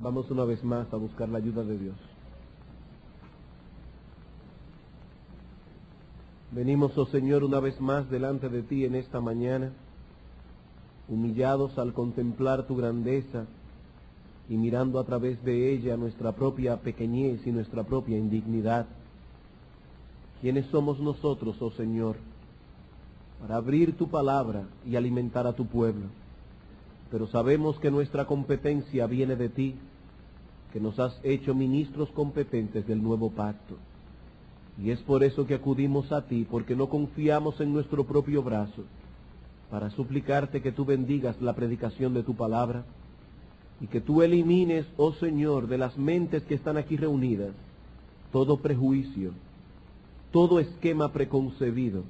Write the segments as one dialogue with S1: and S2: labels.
S1: Vamos una vez más a buscar la ayuda de Dios. Venimos, oh Señor, una vez más delante de ti en esta mañana, humillados al contemplar tu grandeza y mirando a través de ella nuestra propia pequeñez y nuestra propia indignidad. ¿Quiénes somos nosotros, oh Señor, para abrir tu palabra y alimentar a tu pueblo? Pero sabemos que nuestra competencia viene de ti, que nos has hecho ministros competentes del nuevo pacto. Y es por eso que acudimos a ti, porque no confiamos en nuestro propio brazo, para suplicarte que tú bendigas la predicación de tu palabra y que tú elimines, oh Señor, de las mentes que están aquí reunidas, todo prejuicio, todo esquema preconcebido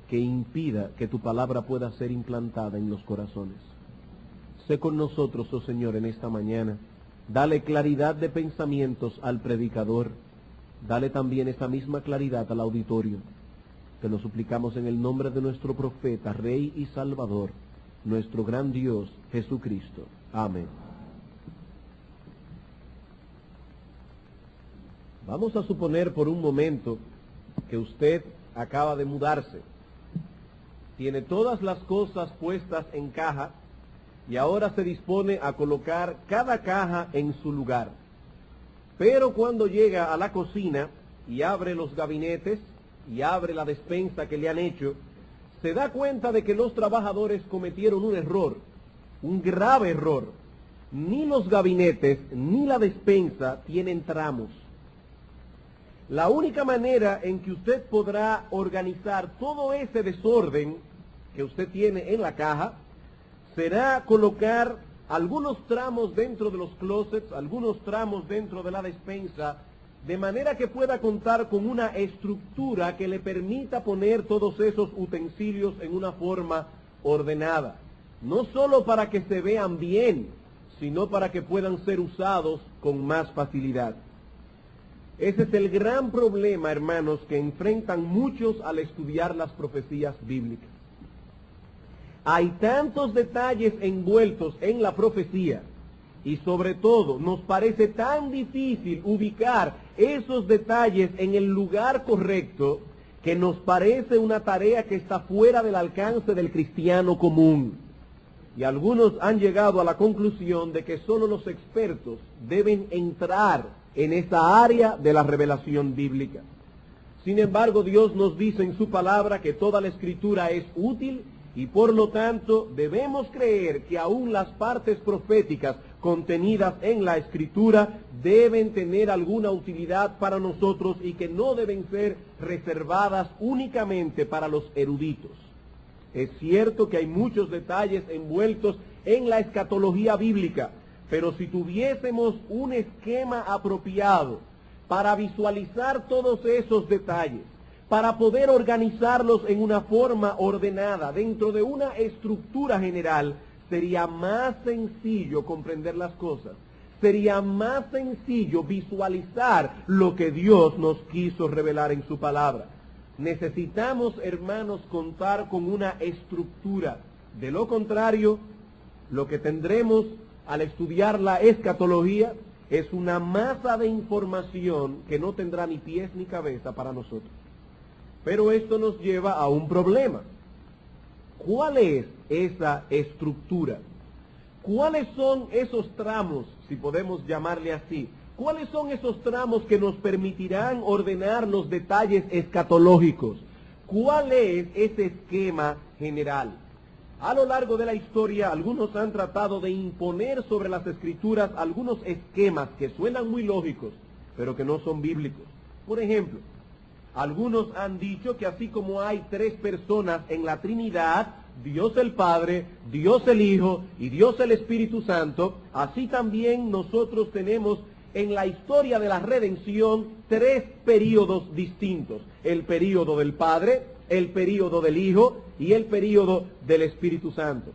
S1: que impida que tu palabra pueda ser implantada en los corazones. Sé con nosotros, oh Señor, en esta mañana. Dale claridad de pensamientos al predicador. Dale también esa misma claridad al auditorio. Te lo suplicamos en el nombre de nuestro profeta, Rey y Salvador, nuestro gran Dios, Jesucristo. Amén. Vamos a suponer por un momento que usted acaba de mudarse. Tiene todas las cosas puestas en caja y ahora se dispone a colocar cada caja en su lugar. Pero cuando llega a la cocina y abre los gabinetes y abre la despensa que le han hecho, se da cuenta de que los trabajadores cometieron un error, un grave error. Ni los gabinetes ni la despensa tienen tramos. La única manera en que usted podrá organizar todo ese desorden que usted tiene en la caja será colocar algunos tramos dentro de los closets, algunos tramos dentro de la despensa, de manera que pueda contar con una estructura que le permita poner todos esos utensilios en una forma ordenada. No solo para que se vean bien, sino para que puedan ser usados con más facilidad. Ese es el gran problema, hermanos, que enfrentan muchos al estudiar las profecías bíblicas. Hay tantos detalles envueltos en la profecía y sobre todo nos parece tan difícil ubicar esos detalles en el lugar correcto que nos parece una tarea que está fuera del alcance del cristiano común. Y algunos han llegado a la conclusión de que solo los expertos deben entrar en esa área de la revelación bíblica. Sin embargo, Dios nos dice en su palabra que toda la escritura es útil y por lo tanto debemos creer que aún las partes proféticas contenidas en la escritura deben tener alguna utilidad para nosotros y que no deben ser reservadas únicamente para los eruditos. Es cierto que hay muchos detalles envueltos en la escatología bíblica, pero si tuviésemos un esquema apropiado para visualizar todos esos detalles, para poder organizarlos en una forma ordenada dentro de una estructura general, sería más sencillo comprender las cosas, sería más sencillo visualizar lo que Dios nos quiso revelar en su palabra. Necesitamos, hermanos, contar con una estructura. De lo contrario, lo que tendremos al estudiar la escatología es una masa de información que no tendrá ni pies ni cabeza para nosotros. Pero esto nos lleva a un problema. ¿Cuál es esa estructura? ¿Cuáles son esos tramos, si podemos llamarle así? ¿Cuáles son esos tramos que nos permitirán ordenar los detalles escatológicos? ¿Cuál es ese esquema general? A lo largo de la historia, algunos han tratado de imponer sobre las escrituras algunos esquemas que suenan muy lógicos, pero que no son bíblicos. Por ejemplo, algunos han dicho que así como hay tres personas en la Trinidad, Dios el Padre, Dios el Hijo y Dios el Espíritu Santo, así también nosotros tenemos en la historia de la redención tres períodos distintos: el período del Padre, el período del Hijo y el período del Espíritu Santo.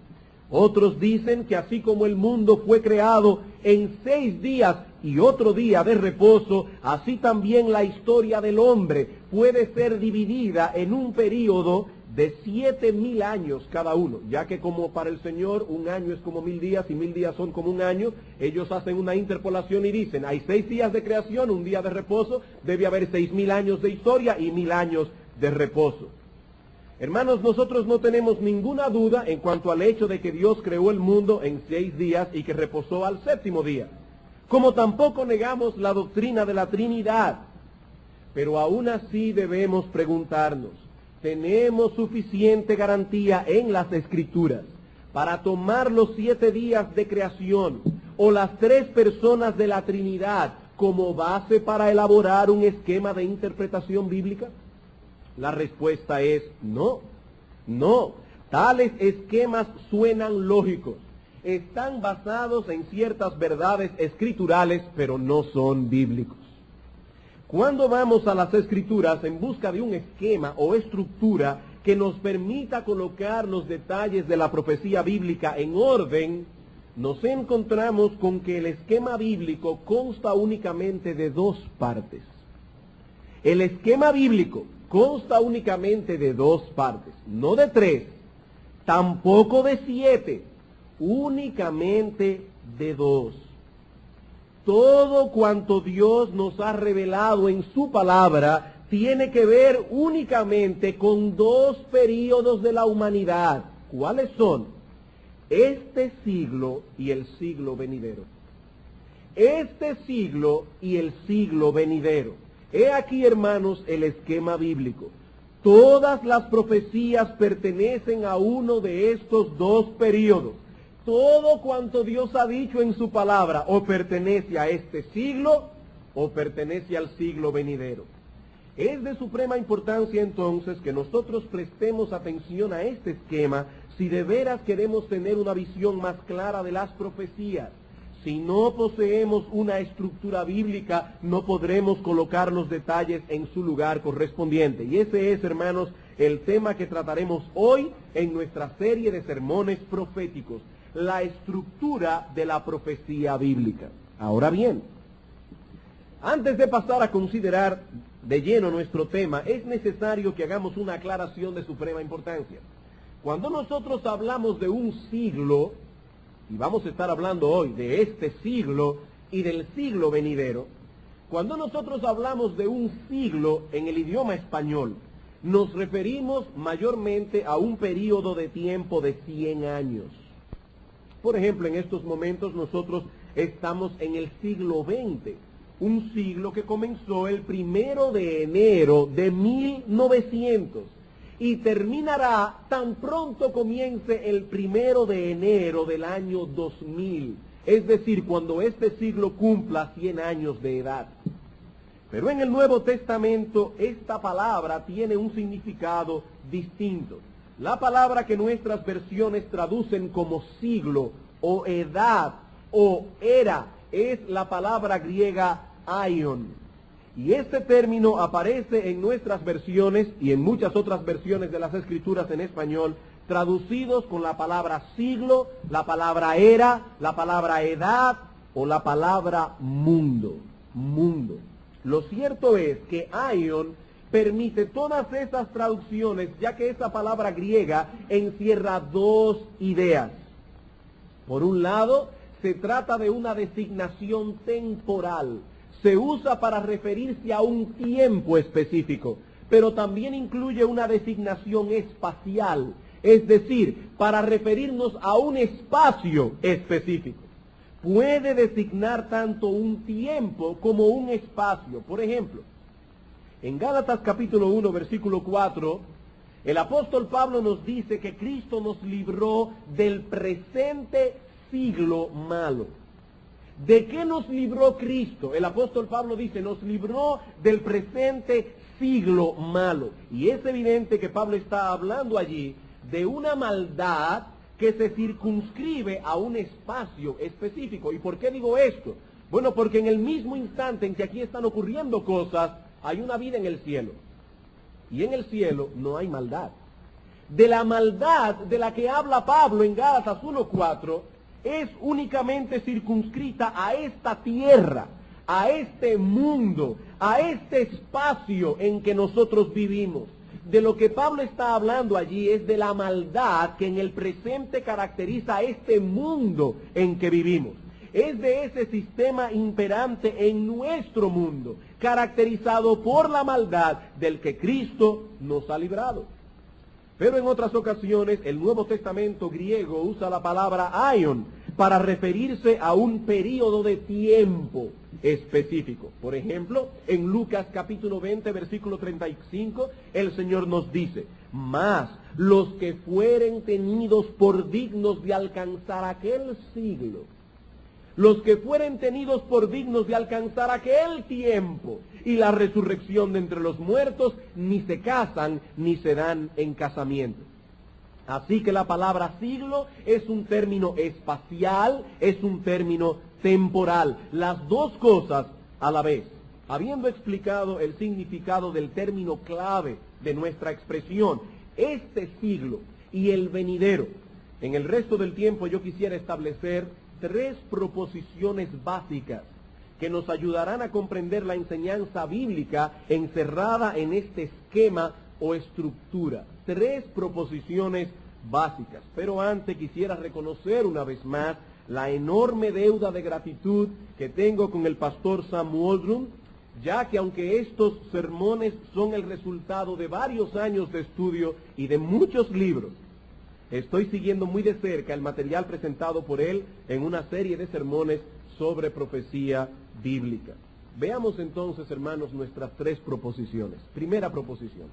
S1: Otros dicen que así como el mundo fue creado en 6 días y otro día de reposo, así también la historia del hombre puede ser dividida en un período de 7,000 años cada uno, ya que como para el Señor un año es como 1,000 días y 1,000 días son como un año, ellos hacen una interpolación y dicen, hay 6 días de creación, un día de reposo, debe haber 6,000 años de historia y 1,000 años de reposo. Hermanos, nosotros no tenemos ninguna duda en cuanto al hecho de que Dios creó el mundo en 6 días y que reposó al 7º día, como tampoco negamos la doctrina de la Trinidad, pero aún así debemos preguntarnos, ¿tenemos suficiente garantía en las Escrituras para tomar los 7 días de creación o las 3 personas de la Trinidad como base para elaborar un esquema de interpretación bíblica? La respuesta es no, no. Tales esquemas suenan lógicos, están basados en ciertas verdades escriturales, pero no son bíblicos. Cuando vamos a las Escrituras en busca de un esquema o estructura que nos permita colocar los detalles de la profecía bíblica en orden, nos encontramos con que el esquema bíblico consta únicamente de 2 partes. El esquema bíblico consta únicamente de 2 partes, no de 3, tampoco de 7, únicamente de 2. Todo cuanto Dios nos ha revelado en su palabra tiene que ver únicamente con 2 períodos de la humanidad. ¿Cuáles son? Este siglo y el siglo venidero. Este siglo y el siglo venidero. He aquí, hermanos, el esquema bíblico. Todas las profecías pertenecen a uno de estos 2 períodos. Todo cuanto Dios ha dicho en su palabra o pertenece a este siglo o pertenece al siglo venidero. Es de suprema importancia entonces que nosotros prestemos atención a este esquema si de veras queremos tener una visión más clara de las profecías. Si no poseemos una estructura bíblica, no podremos colocar los detalles en su lugar correspondiente. Y ese es, hermanos, el tema que trataremos hoy en nuestra serie de sermones proféticos. La estructura de la profecía bíblica. Ahora bien, antes de pasar a considerar de lleno nuestro tema, es necesario que hagamos una aclaración de suprema importancia. Cuando nosotros hablamos de un siglo, y vamos a estar hablando hoy de este siglo y del siglo venidero, cuando nosotros hablamos de un siglo en el idioma español, nos referimos mayormente a un periodo de tiempo de 100 años. Por ejemplo, en estos momentos nosotros estamos en el siglo XX, un siglo que comenzó el 1 de enero de 1900 y terminará tan pronto comience el 1 de enero del año 2000, es decir, cuando este siglo cumpla 100 años de edad. Pero en el Nuevo Testamento esta palabra tiene un significado distinto. La palabra que nuestras versiones traducen como siglo o edad o era es la palabra griega aion. Y este término aparece en nuestras versiones y en muchas otras versiones de las Escrituras en español, traducidos con la palabra siglo, la palabra era, la palabra edad o la palabra mundo. Mundo. Lo cierto es que aion permite todas esas traducciones, ya que esa palabra griega encierra 2 ideas. Por un lado, se trata de una designación temporal. Se usa para referirse a un tiempo específico, pero también incluye una designación espacial, es decir, para referirnos a un espacio específico. Puede designar tanto un tiempo como un espacio. Por ejemplo, en Gálatas capítulo 1, versículo 4, el apóstol Pablo nos dice que Cristo nos libró del presente siglo malo. ¿De qué nos libró Cristo? El apóstol Pablo dice, nos libró del presente siglo malo. Y es evidente que Pablo está hablando allí de una maldad que se circunscribe a un espacio específico. ¿Y por qué digo esto? Bueno, porque en el mismo instante en que aquí están ocurriendo cosas, hay una vida en el cielo. Y en el cielo no hay maldad. De la maldad de la que habla Pablo en Gálatas 1:4 es únicamente circunscrita a esta tierra, a este mundo, a este espacio en que nosotros vivimos. De lo que Pablo está hablando allí es de la maldad que en el presente caracteriza a este mundo en que vivimos. Es de ese sistema imperante en nuestro mundo, caracterizado por la maldad del que Cristo nos ha librado. Pero en otras ocasiones el Nuevo Testamento griego usa la palabra aion para referirse a un período de tiempo específico. Por ejemplo, en Lucas capítulo 20, versículo 35, el Señor nos dice: mas los que fueren tenidos por dignos de alcanzar aquel siglo, los que fueren tenidos por dignos de alcanzar aquel tiempo y la resurrección de entre los muertos, ni se casan ni se dan en casamiento. Así que la palabra siglo es un término espacial, es un término temporal, las dos cosas a la vez. Habiendo explicado el significado del término clave de nuestra expresión, este siglo y el venidero, en el resto del tiempo yo quisiera establecer 3 proposiciones básicas que nos ayudarán a comprender la enseñanza bíblica encerrada en este esquema o estructura. 3 proposiciones básicas. Pero antes quisiera reconocer una vez más la enorme deuda de gratitud que tengo con el pastor Sam Waldron, ya que aunque estos sermones son el resultado de varios años de estudio y de muchos libros, estoy siguiendo muy de cerca el material presentado por él en una serie de sermones sobre profecía bíblica. Veamos entonces, hermanos, nuestras 3 proposiciones. Primera proposición: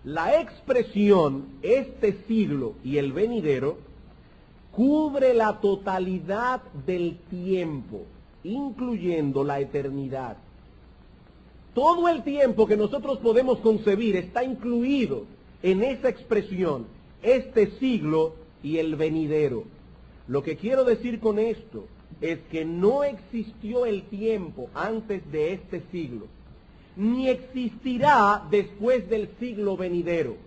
S1: la expresión este siglo y el venidero cubre la totalidad del tiempo, incluyendo la eternidad. Todo el tiempo que nosotros podemos concebir está incluido en esa expresión, este siglo y el venidero. Lo que quiero decir con esto es que no existió el tiempo antes de este siglo, ni existirá después del siglo venidero.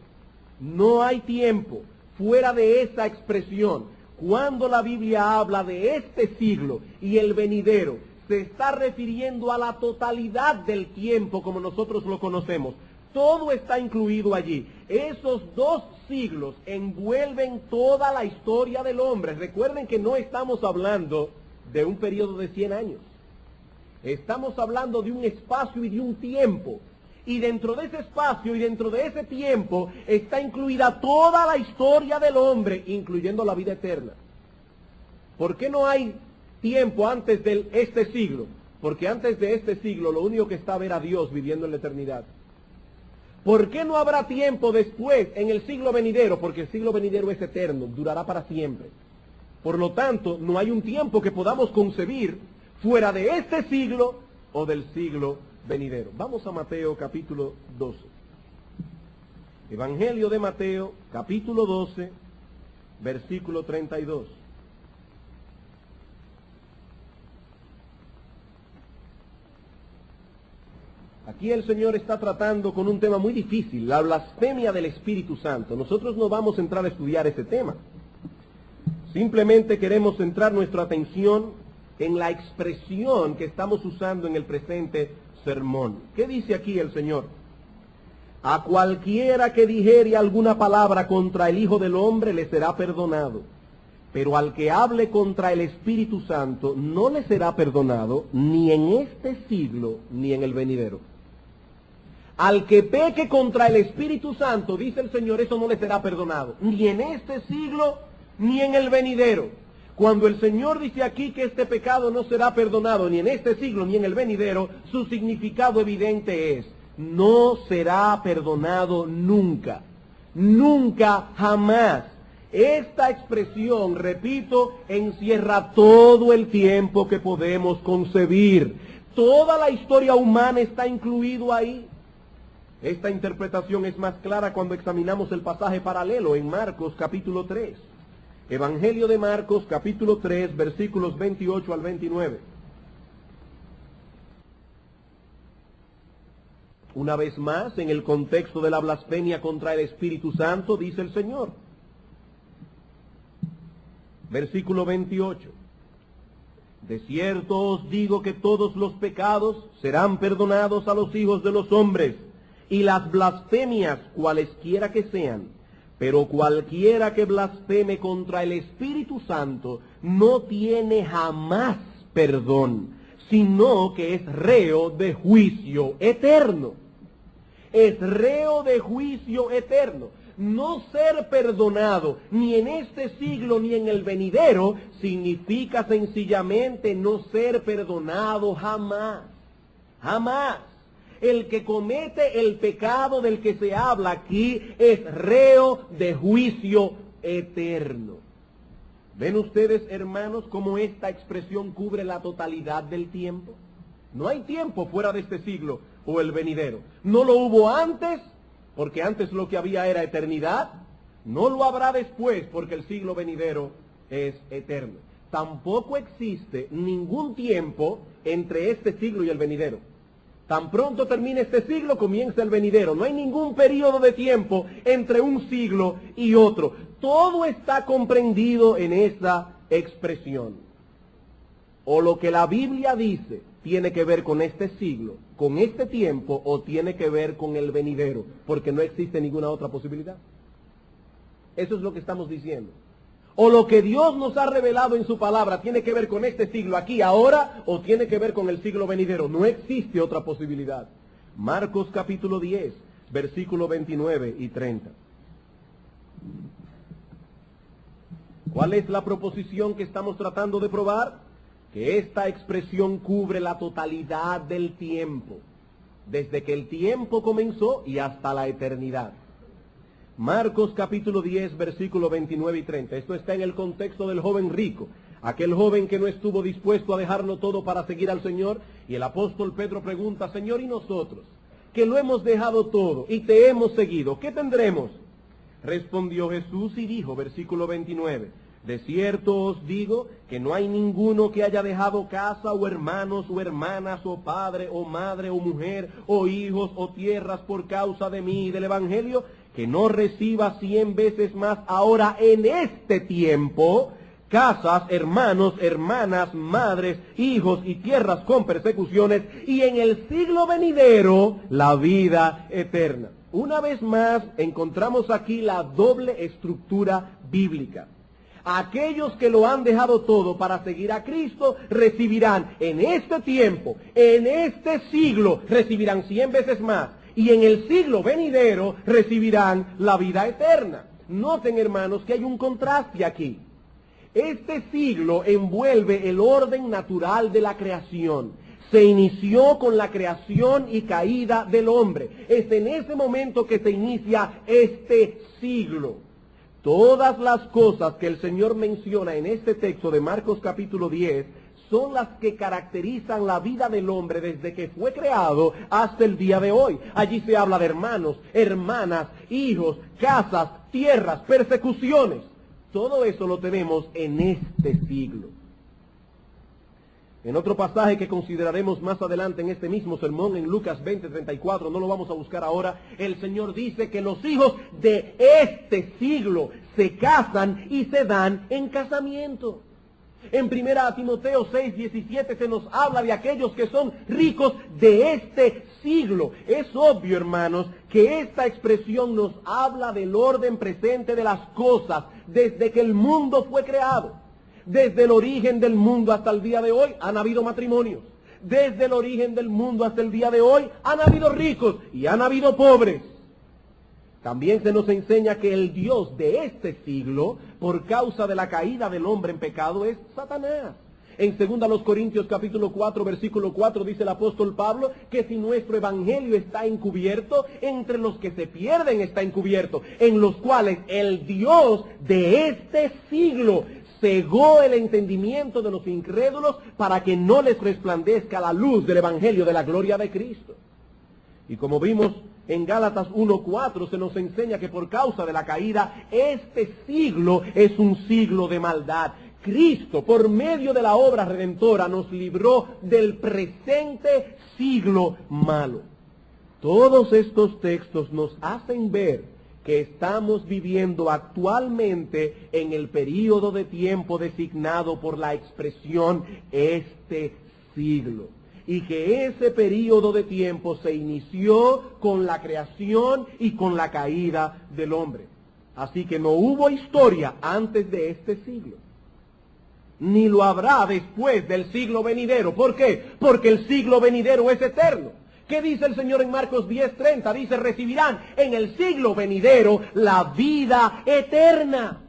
S1: No hay tiempo fuera de esa expresión. Cuando la Biblia habla de este siglo y el venidero, se está refiriendo a la totalidad del tiempo como nosotros lo conocemos. Todo está incluido allí. Esos 2 siglos envuelven toda la historia del hombre. Recuerden que no estamos hablando de un periodo de 100 años. Estamos hablando de un espacio y de un tiempo. Y dentro de ese espacio y dentro de ese tiempo está incluida toda la historia del hombre, incluyendo la vida eterna. ¿Por qué no hay tiempo antes de este siglo? Porque antes de este siglo lo único que estaba era Dios viviendo en la eternidad. ¿Por qué no habrá tiempo después en el siglo venidero? Porque el siglo venidero es eterno, durará para siempre. Por lo tanto, no hay un tiempo que podamos concebir fuera de este siglo o del siglo venidero. Vamos a Mateo capítulo 12. Evangelio de Mateo capítulo 12, versículo 32. Aquí el Señor está tratando con un tema muy difícil, la blasfemia del Espíritu Santo. Nosotros no vamos a entrar a estudiar ese tema. Simplemente queremos centrar nuestra atención en la expresión que estamos usando en el presente sermón. ¿Qué dice aquí el Señor? A cualquiera que dijere alguna palabra contra el Hijo del Hombre le será perdonado, pero al que hable contra el Espíritu Santo no le será perdonado ni en este siglo ni en el venidero. Al que peque contra el Espíritu Santo, dice el Señor, eso no le será perdonado, ni en este siglo ni en el venidero. Cuando el Señor dice aquí que este pecado no será perdonado ni en este siglo ni en el venidero, su significado evidente es: no será perdonado nunca, nunca, jamás. Esta expresión, repito, encierra todo el tiempo que podemos concebir. Toda la historia humana está incluido ahí. Esta interpretación es más clara cuando examinamos el pasaje paralelo en Marcos capítulo 3. Evangelio de Marcos capítulo 3, versículos 28 al 29. Una vez más, en el contexto de la blasfemia contra el Espíritu Santo, dice el Señor. Versículo 28. De cierto os digo que todos los pecados serán perdonados a los hijos de los hombres, y las blasfemias cualesquiera que sean. Pero cualquiera que blasfeme contra el Espíritu Santo no tiene jamás perdón, sino que es reo de juicio eterno. Es reo de juicio eterno. No ser perdonado ni en este siglo ni en el venidero significa sencillamente no ser perdonado jamás. Jamás. El que comete el pecado del que se habla aquí es reo de juicio eterno. ¿Ven ustedes, hermanos, cómo esta expresión cubre la totalidad del tiempo? No hay tiempo fuera de este siglo o el venidero. No lo hubo antes, porque antes lo que había era eternidad. No lo habrá después, porque el siglo venidero es eterno. Tampoco existe ningún tiempo entre este siglo y el venidero. Tan pronto termine este siglo, comienza el venidero. No hay ningún periodo de tiempo entre un siglo y otro. Todo está comprendido en esa expresión. O lo que la Biblia dice tiene que ver con este siglo, con este tiempo, o tiene que ver con el venidero, porque no existe ninguna otra posibilidad. Eso es lo que estamos diciendo. O lo que Dios nos ha revelado en su palabra tiene que ver con este siglo aquí, ahora, o tiene que ver con el siglo venidero. No existe otra posibilidad. Marcos capítulo 10, versículos 29 y 30. ¿Cuál es la proposición que estamos tratando de probar? Que esta expresión cubre la totalidad del tiempo, desde que el tiempo comenzó y hasta la eternidad. Marcos capítulo 10, versículos 29 y 30. Esto está en el contexto del joven rico, aquel joven que no estuvo dispuesto a dejarlo todo para seguir al Señor. Y el apóstol Pedro pregunta: Señor, ¿y nosotros, que lo hemos dejado todo y te hemos seguido, qué tendremos? Respondió Jesús y dijo, versículo 29, de cierto os digo que no hay ninguno que haya dejado casa o hermanos o hermanas o padre o madre o mujer o hijos o tierras por causa de mí y del Evangelio, que no reciba 100 veces más ahora en este tiempo casas, hermanos, hermanas, madres, hijos y tierras con persecuciones, y en el siglo venidero la vida eterna. Una vez más encontramos aquí la doble estructura bíblica. Aquellos que lo han dejado todo para seguir a Cristo recibirán en este tiempo, en este siglo, recibirán 100 veces más. Y en el siglo venidero recibirán la vida eterna. Noten, hermanos, que hay un contraste aquí. Este siglo envuelve el orden natural de la creación. Se inició con la creación y caída del hombre. Es en ese momento que se inicia este siglo. Todas las cosas que el Señor menciona en este texto de Marcos capítulo 10 son las que caracterizan la vida del hombre desde que fue creado hasta el día de hoy. Allí se habla de hermanos, hermanas, hijos, casas, tierras, persecuciones. Todo eso lo tenemos en este siglo. En otro pasaje que consideraremos más adelante en este mismo sermón, en Lucas 20:34, no lo vamos a buscar ahora, el Señor dice que los hijos de este siglo se casan y se dan en casamiento. En 1 Timoteo 6:17 se nos habla de aquellos que son ricos de este siglo. Es obvio, hermanos, que esta expresión nos habla del orden presente de las cosas desde que el mundo fue creado. Desde el origen del mundo hasta el día de hoy han habido matrimonios. Desde el origen del mundo hasta el día de hoy han habido ricos y han habido pobres. También se nos enseña que el Dios de este siglo, por causa de la caída del hombre en pecado, es Satanás. En 2 Corintios capítulo 4, versículo 4, dice el apóstol Pablo que si nuestro evangelio está encubierto, entre los que se pierden está encubierto, en los cuales el Dios de este siglo cegó el entendimiento de los incrédulos para que no les resplandezca la luz del evangelio de la gloria de Cristo. Y como vimos en Gálatas 1:4 se nos enseña que por causa de la caída, este siglo es un siglo de maldad. Cristo, por medio de la obra redentora, nos libró del presente siglo malo. Todos estos textos nos hacen ver que estamos viviendo actualmente en el período de tiempo designado por la expresión este siglo. y que ese periodo de tiempo se inició con la creación y con la caída del hombre. Así que no hubo historia antes de este siglo, ni lo habrá después del siglo venidero. ¿Por qué? Porque el siglo venidero es eterno. ¿Qué dice el Señor en Marcos 10:30? Dice, recibirán en el siglo venidero la vida eterna.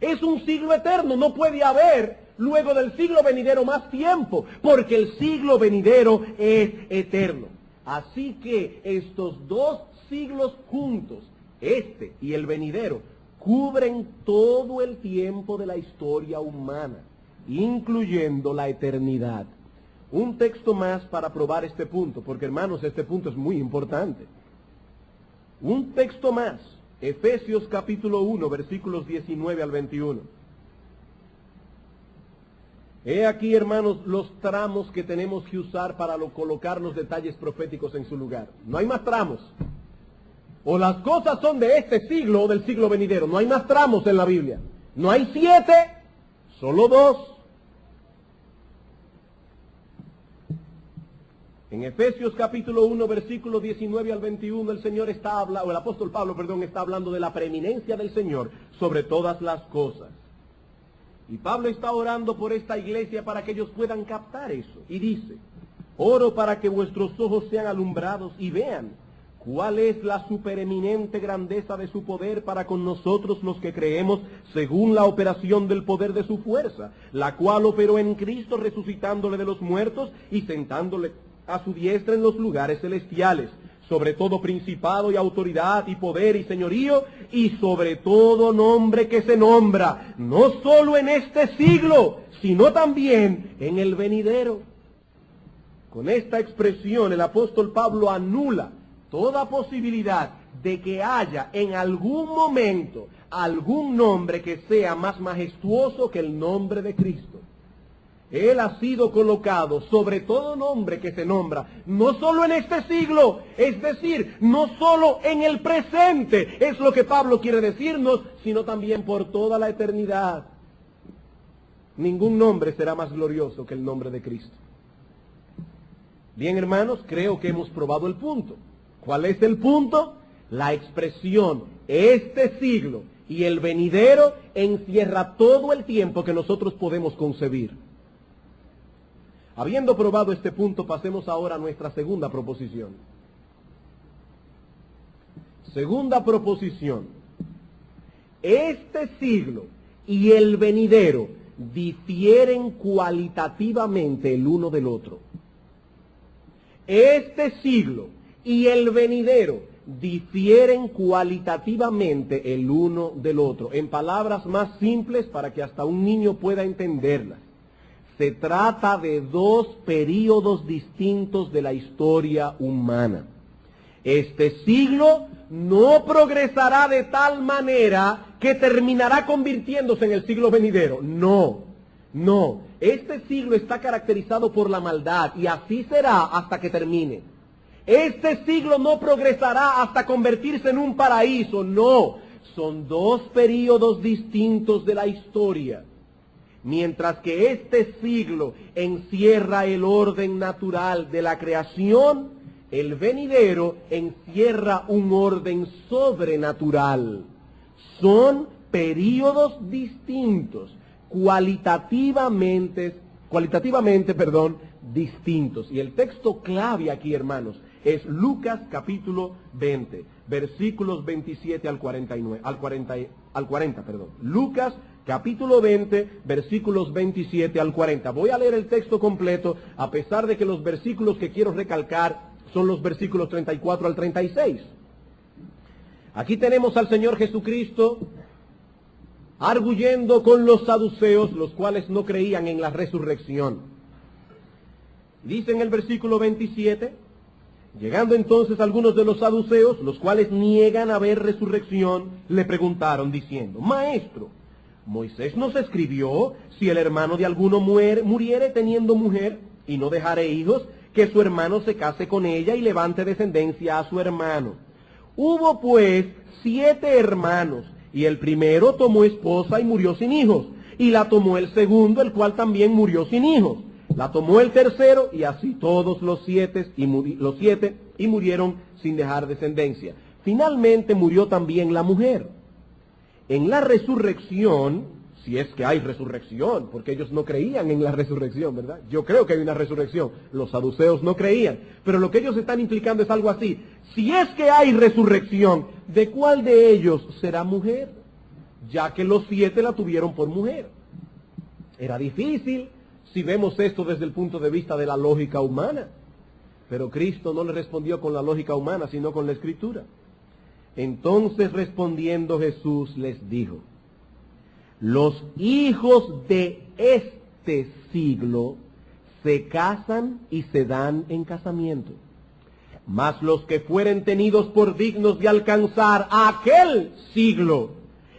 S1: Es un siglo eterno, no puede haber luego del siglo venidero más tiempo, porque el siglo venidero es eterno. Así que estos dos siglos juntos, este y el venidero, cubren todo el tiempo de la historia humana, incluyendo la eternidad. Un texto más para probar este punto, porque hermanos, este punto es muy importante. Un texto más, Efesios capítulo 1, versículos 19 al 21. He aquí, hermanos, los tramos que tenemos que usar para colocar los detalles proféticos en su lugar. No hay más tramos. O las cosas son de este siglo o del siglo venidero. No hay más tramos en la Biblia. No hay 7, solo 2. En Efesios capítulo 1, versículo 19 al 21, el apóstol Pablo, está hablando de la preeminencia del Señor sobre todas las cosas. Y Pablo está orando por esta iglesia para que ellos puedan captar eso. Y dice, oro para que vuestros ojos sean alumbrados y vean cuál es la supereminente grandeza de su poder para con nosotros los que creemos, según la operación del poder de su fuerza, la cual operó en Cristo resucitándole de los muertos y sentándole a su diestra en los lugares celestiales, sobre todo principado y autoridad y poder y señorío, y sobre todo nombre que se nombra, no solo en este siglo, sino también en el venidero. Con esta expresión el apóstol Pablo anula toda posibilidad de que haya en algún momento algún nombre que sea más majestuoso que el nombre de Cristo. Él ha sido colocado sobre todo nombre que se nombra, no solo en este siglo, es decir, no solo en el presente, es lo que Pablo quiere decirnos, sino también por toda la eternidad. Ningún nombre será más glorioso que el nombre de Cristo. Bien, hermanos, creo que hemos probado el punto. ¿Cuál es el punto? La expresión, este siglo y el venidero, encierra todo el tiempo que nosotros podemos concebir. Habiendo probado este punto, pasemos ahora a nuestra segunda proposición. Segunda proposición. Este siglo y el venidero difieren cualitativamente el uno del otro. Este siglo y el venidero difieren cualitativamente el uno del otro. En palabras más simples, para que hasta un niño pueda entenderlas. Se trata de dos períodos distintos de la historia humana. Este siglo no progresará de tal manera que terminará convirtiéndose en el siglo venidero. No. Este siglo está caracterizado por la maldad y así será hasta que termine. Este siglo no progresará hasta convertirse en un paraíso. No. Son dos períodos distintos de la historia. Mientras que este siglo encierra el orden natural de la creación, el venidero encierra un orden sobrenatural. Son períodos distintos, cualitativamente, distintos. Y el texto clave aquí, hermanos, es Lucas capítulo 20, versículos 27 al 40. Lucas capítulo 20, versículos 27 al 40. Voy a leer el texto completo, a pesar de que los versículos que quiero recalcar son los versículos 34 al 36. Aquí tenemos al Señor Jesucristo arguyendo con los saduceos, los cuales no creían en la resurrección. Dice en el versículo 27, llegando entonces algunos de los saduceos, los cuales niegan haber resurrección, le preguntaron diciendo, Maestro, Moisés nos escribió, si el hermano de alguno muriere teniendo mujer y no dejare hijos, que su hermano se case con ella y levante descendencia a su hermano. Hubo pues 7 hermanos, y el primero tomó esposa y murió sin hijos, y la tomó el segundo, el cual también murió sin hijos. La tomó el tercero y así todos los siete y murieron sin dejar descendencia. Finalmente murió también la mujer. En la resurrección, si es que hay resurrección, porque ellos no creían en la resurrección, ¿verdad? Yo creo que hay una resurrección, los saduceos no creían, pero lo que ellos están implicando es algo así. Si es que hay resurrección, ¿de cuál de ellos será mujer? Ya que los 7 la tuvieron por mujer. Era difícil si vemos esto desde el punto de vista de la lógica humana, pero Cristo no le respondió con la lógica humana, sino con la Escritura. Entonces respondiendo Jesús les dijo: los hijos de este siglo se casan y se dan en casamiento, mas los que fueren tenidos por dignos de alcanzar aquel siglo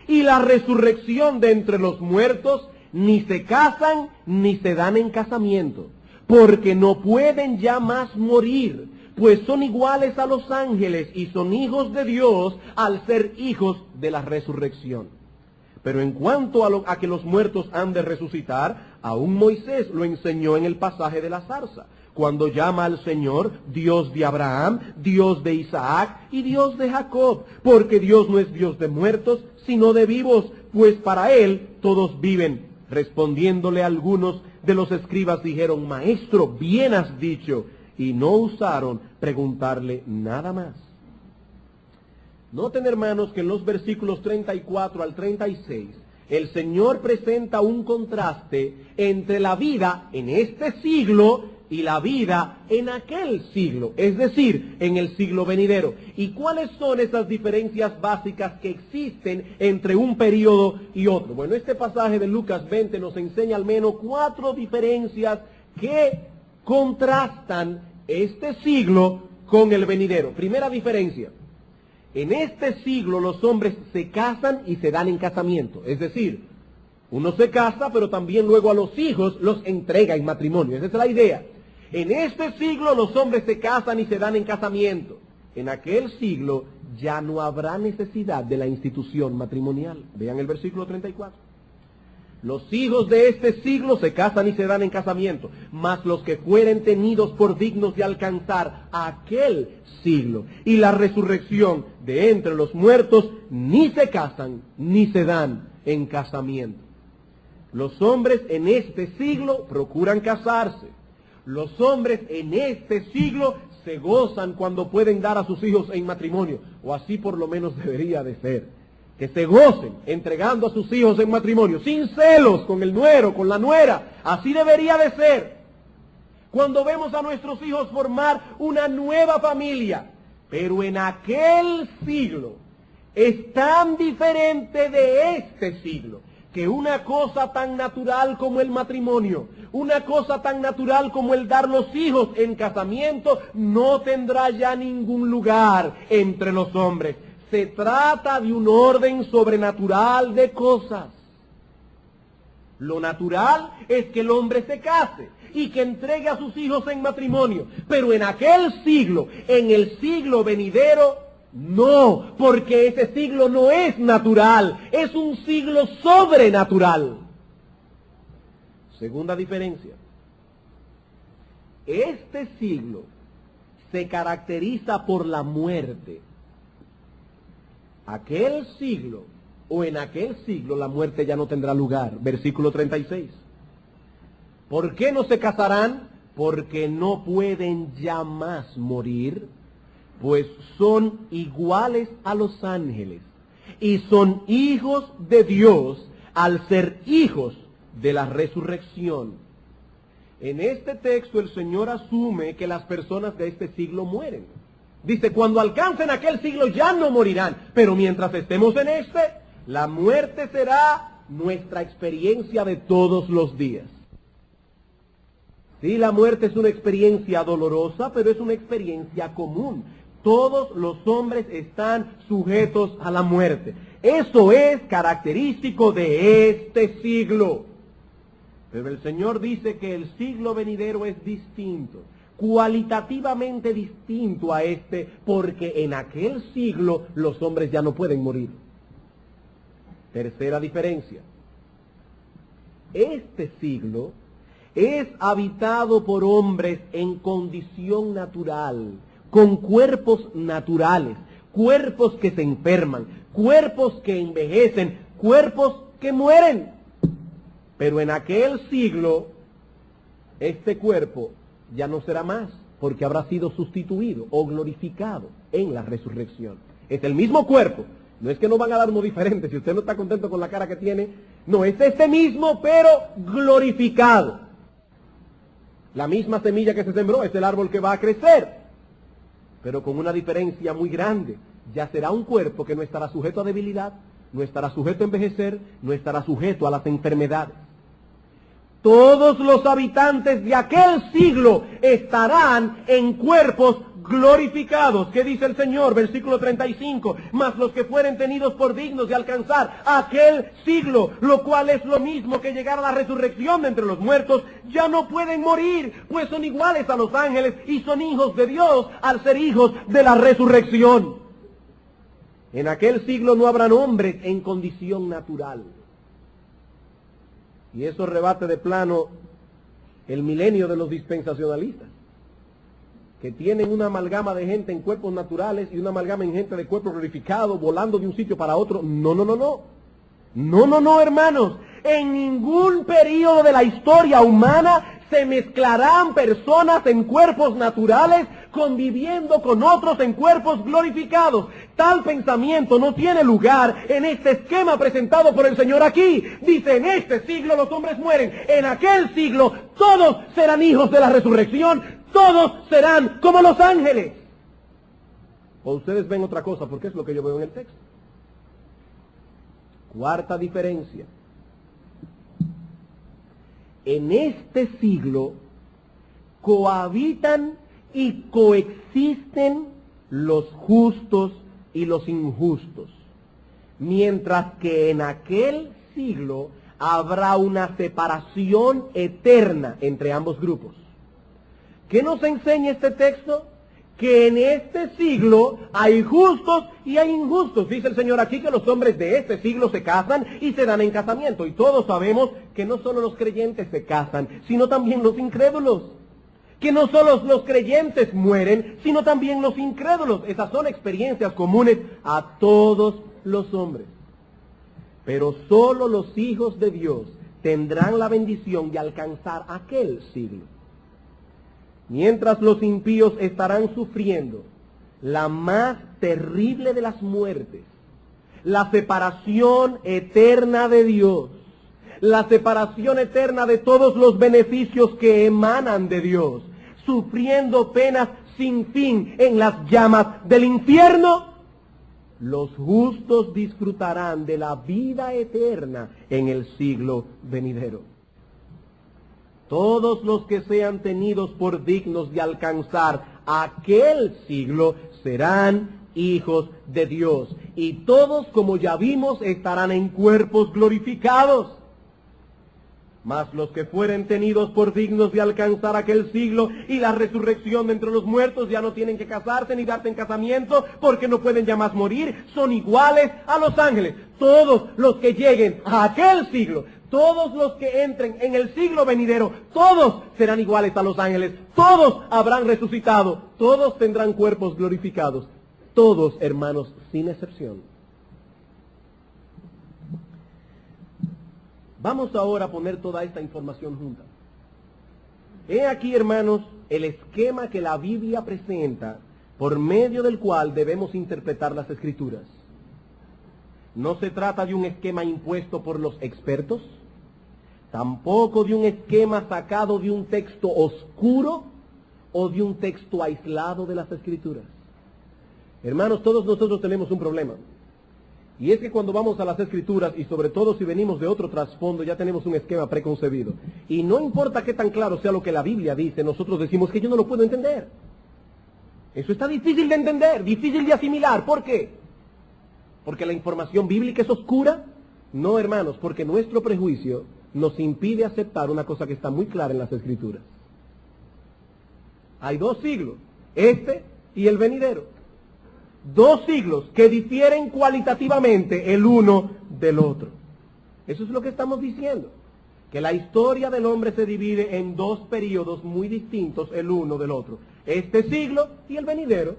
S1: y la resurrección de entre los muertos, ni se casan ni se dan en casamiento, porque no pueden ya más morir, pues son iguales a los ángeles y son hijos de Dios al ser hijos de la resurrección. Pero en cuanto a que los muertos han de resucitar, aún Moisés lo enseñó en el pasaje de la zarza, cuando llama al Señor Dios de Abraham, Dios de Isaac y Dios de Jacob, porque Dios no es Dios de muertos, sino de vivos, pues para Él todos viven. Respondiéndole algunos de los escribas dijeron: Maestro, bien has dicho, y no usaron preguntarle nada más. Noten, hermanos, que en los versículos 34 al 36, el Señor presenta un contraste entre la vida en este siglo y la vida en aquel siglo, es decir, en el siglo venidero. ¿Y cuáles son esas diferencias básicas que existen entre un periodo y otro? Bueno, este pasaje de Lucas 20 nos enseña al menos 4 diferencias que contrastan este siglo con el venidero. Primera diferencia: en este siglo los hombres se casan y se dan en casamiento, es decir, uno se casa, pero también luego a los hijos los entrega en matrimonio. Esa es la idea. En este siglo los hombres se casan y se dan en casamiento. En aquel siglo ya no habrá necesidad de la institución matrimonial. Vean el versículo 34. Los hijos de este siglo se casan y se dan en casamiento, mas los que fueren tenidos por dignos de alcanzar aquel siglo y la resurrección de entre los muertos, ni se casan ni se dan en casamiento. Los hombres en este siglo procuran casarse. Los hombres en este siglo se gozan cuando pueden dar a sus hijos en matrimonio, o así por lo menos debería de ser. Que se gocen entregando a sus hijos en matrimonio, sin celos con el nuero, con la nuera. Así debería de ser. Cuando vemos a nuestros hijos formar una nueva familia, pero en aquel siglo es tan diferente de este siglo, que una cosa tan natural como el matrimonio, una cosa tan natural como el dar los hijos en casamiento, no tendrá ya ningún lugar entre los hombres. Se trata de un orden sobrenatural de cosas. Lo natural es que el hombre se case y que entregue a sus hijos en matrimonio, pero en aquel siglo, en el siglo venidero, no, porque ese siglo no es natural, es un siglo sobrenatural. Segunda diferencia: este siglo se caracteriza por la muerte. Aquel siglo, o en aquel siglo, la muerte ya no tendrá lugar. Versículo 36. ¿Por qué no se casarán? Porque no pueden ya más morir, pues son iguales a los ángeles y son hijos de Dios al ser hijos de la resurrección. En este texto el Señor asume que las personas de este siglo mueren. Dice, cuando alcancen aquel siglo ya no morirán, pero mientras estemos en este, la muerte será nuestra experiencia de todos los días. Sí, la muerte es una experiencia dolorosa, pero es una experiencia común. Todos los hombres están sujetos a la muerte. Eso es característico de este siglo. Pero el Señor dice que el siglo venidero es distinto, cualitativamente distinto a este, porque en aquel siglo los hombres ya no pueden morir. Tercera diferencia: este siglo es habitado por hombres en condición natural, con cuerpos naturales, cuerpos que se enferman, cuerpos que envejecen, cuerpos que mueren. Pero en aquel siglo, este cuerpo ya no será más, porque habrá sido sustituido o glorificado en la resurrección. Es el mismo cuerpo. No es que no van a dar uno diferente. Si usted no está contento con la cara que tiene, no, es este mismo, pero glorificado. La misma semilla que se sembró es el árbol que va a crecer, pero con una diferencia muy grande. Ya será un cuerpo que no estará sujeto a debilidad, no estará sujeto a envejecer, no estará sujeto a las enfermedades. Todos los habitantes de aquel siglo estarán en cuerpos glorificados. ¿Qué dice el Señor? Versículo 35. Mas los que fueren tenidos por dignos de alcanzar aquel siglo, lo cual es lo mismo que llegar a la resurrección de entre los muertos, ya no pueden morir, pues son iguales a los ángeles y son hijos de Dios al ser hijos de la resurrección. En aquel siglo no habrán hombres en condición natural. Y eso rebate de plano el milenio de los dispensacionalistas, que tienen una amalgama de gente en cuerpos naturales y una amalgama en gente de cuerpo glorificado, volando de un sitio para otro. No, no, no, no. No, no, no, hermanos. En ningún periodo de la historia humana se mezclarán personas en cuerpos naturales conviviendo con otros en cuerpos glorificados. Tal pensamiento no tiene lugar en este esquema presentado por el Señor aquí. Dice, en este siglo los hombres mueren, en aquel siglo todos serán hijos de la resurrección, todos serán como los ángeles. O ustedes ven otra cosa, porque es lo que yo veo en el texto. Cuarta diferencia. En este siglo cohabitan y coexisten los justos y los injustos, mientras que en aquel siglo habrá una separación eterna entre ambos grupos. ¿Qué nos enseña este texto? Que en este siglo hay justos y hay injustos. Dice el Señor aquí que los hombres de este siglo se casan y se dan en casamiento. Y todos sabemos que no solo los creyentes se casan, sino también los incrédulos. Que no solo los creyentes mueren, sino también los incrédulos. Esas son experiencias comunes a todos los hombres. Pero solo los hijos de Dios tendrán la bendición de alcanzar aquel siglo. Mientras los impíos estarán sufriendo la más terrible de las muertes, la separación eterna de Dios, la separación eterna de todos los beneficios que emanan de Dios, sufriendo penas sin fin en las llamas del infierno, los justos disfrutarán de la vida eterna en el siglo venidero. Todos los que sean tenidos por dignos de alcanzar aquel siglo serán hijos de Dios. Y todos, como ya vimos, estarán en cuerpos glorificados. Mas los que fueren tenidos por dignos de alcanzar aquel siglo y la resurrección de entre los muertos ya no tienen que casarse ni darse en casamiento porque no pueden ya más morir, son iguales a los ángeles. Todos los que lleguen a aquel siglo, todos los que entren en el siglo venidero, todos serán iguales a los ángeles, todos habrán resucitado, todos tendrán cuerpos glorificados, todos, hermanos, sin excepción. Vamos ahora a poner toda esta información junta. He aquí, hermanos, el esquema que la Biblia presenta por medio del cual debemos interpretar las Escrituras. No se trata de un esquema impuesto por los expertos, tampoco de un esquema sacado de un texto oscuro o de un texto aislado de las Escrituras. Hermanos, todos nosotros tenemos un problema. Y es que cuando vamos a las Escrituras, y sobre todo si venimos de otro trasfondo, ya tenemos un esquema preconcebido. Y no importa qué tan claro sea lo que la Biblia dice, nosotros decimos que yo no lo puedo entender. Eso está difícil de entender, difícil de asimilar. ¿Por qué? ¿Porque la información bíblica es oscura? No, hermanos, porque nuestro prejuicio nos impide aceptar una cosa que está muy clara en las Escrituras. Hay dos siglos, este y el venidero. Dos siglos que difieren cualitativamente el uno del otro. Eso es lo que estamos diciendo. que la historia del hombre se divide en dos periodos muy distintos el uno del otro, este siglo y el venidero,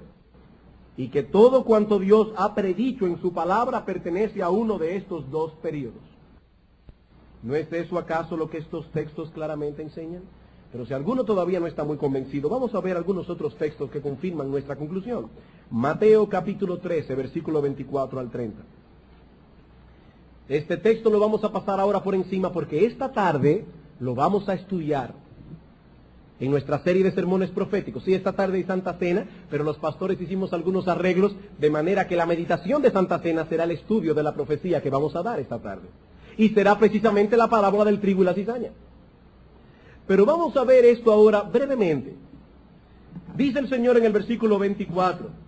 S1: y que todo cuanto Dios ha predicho en su palabra pertenece a uno de estos dos periodos. ¿No es eso acaso lo que estos textos claramente enseñan? Pero si alguno todavía no está muy convencido, vamos a ver algunos otros textos que confirman nuestra conclusión. Mateo capítulo 13, versículo 24 al 30. Este texto lo vamos a pasar ahora por encima porque esta tarde lo vamos a estudiar en nuestra serie de sermones proféticos. Sí, esta tarde hay Santa Cena, pero los pastores hicimos algunos arreglos de manera que la meditación de Santa Cena será el estudio de la profecía que vamos a dar esta tarde. Y será precisamente la parábola del trigo y la cizaña. Pero vamos a ver esto ahora brevemente. Dice el Señor en el versículo 24,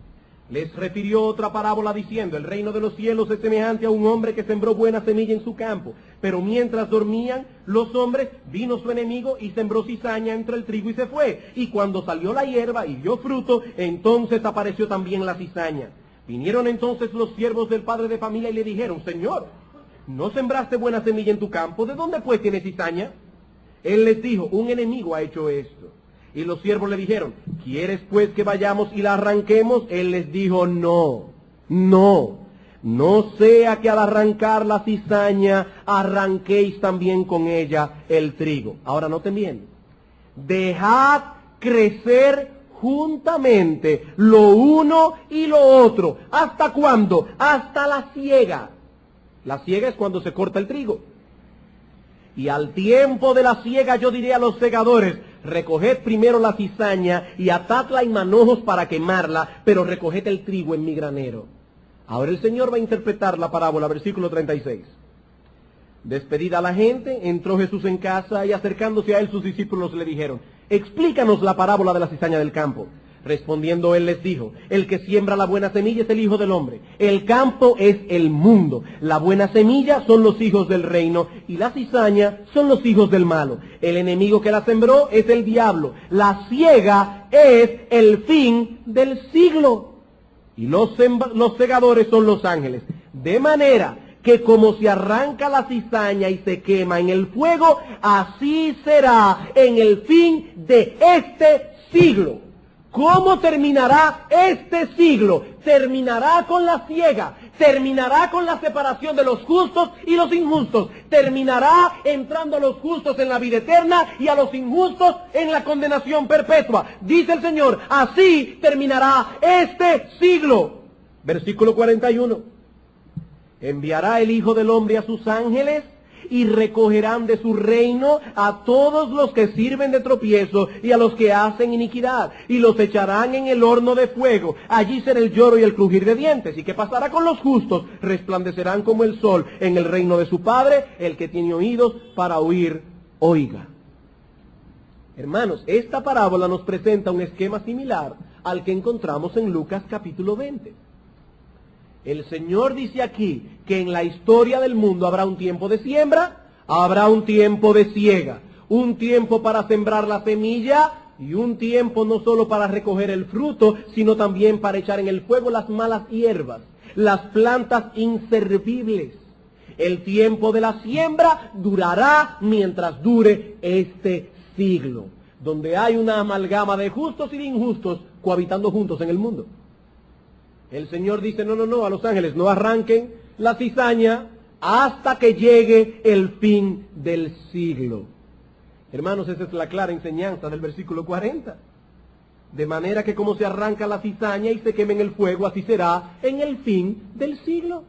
S1: les refirió otra parábola diciendo, el reino de los cielos es semejante a un hombre que sembró buena semilla en su campo, pero mientras dormían los hombres, vino su enemigo y sembró cizaña entre el trigo y se fue. Y cuando salió la hierba y dio fruto, entonces apareció también la cizaña. Vinieron entonces los siervos del padre de familia y le dijeron, Señor, ¿no sembraste buena semilla en tu campo? ¿De dónde pues tiene cizaña? Él les dijo, un enemigo ha hecho esto. Y los siervos le dijeron, ¿quieres pues que vayamos y la arranquemos? Él les dijo, no sea que al arrancar la cizaña arranquéis también con ella el trigo. Ahora noten bien, dejad crecer juntamente lo uno y lo otro. ¿Hasta cuándo? Hasta la siega. La siega es cuando se corta el trigo. Y al tiempo de la siega yo diré a los segadores, recoged primero la cizaña y atadla en manojos para quemarla, pero recoged el trigo en mi granero. Ahora el Señor va a interpretar la parábola, versículo 36. Despedida la gente, entró Jesús en casa y acercándose a él sus discípulos le dijeron, explícanos la parábola de la cizaña del campo. Respondiendo él les dijo, el que siembra la buena semilla es el Hijo del Hombre. El campo es el mundo. La buena semilla son los hijos del reino y la cizaña son los hijos del malo. El enemigo que la sembró es el diablo. La siega es el fin del siglo. Y los segadores son los ángeles. De manera que como se arranca la cizaña y se quema en el fuego, así será en el fin de este siglo. ¿Cómo terminará este siglo? Terminará con la siega, terminará con la separación de los justos y los injustos, terminará entrando a los justos en la vida eterna y a los injustos en la condenación perpetua. Dice el Señor, así terminará este siglo. Versículo 41. Enviará el Hijo del Hombre a sus ángeles y recogerán de su reino a todos los que sirven de tropiezo y a los que hacen iniquidad, y los echarán en el horno de fuego. Allí será el lloro y el crujir de dientes. ¿Y qué pasará con los justos? Resplandecerán como el sol en el reino de su Padre. El que tiene oídos para oír, oiga. Hermanos, esta parábola nos presenta un esquema similar al que encontramos en Lucas capítulo 20. El Señor dice aquí que en la historia del mundo habrá un tiempo de siembra, habrá un tiempo de siega, un tiempo para sembrar la semilla y un tiempo no solo para recoger el fruto, sino también para echar en el fuego las malas hierbas, las plantas inservibles. El tiempo de la siembra durará mientras dure este siglo, donde hay una amalgama de justos y de injustos cohabitando juntos en el mundo. El Señor dice, no, a los ángeles, no arranquen la cizaña hasta que llegue el fin del siglo. Hermanos, esa es la clara enseñanza del versículo 40. De manera que como se arranca la cizaña y se queme en el fuego, así será en el fin del siglo.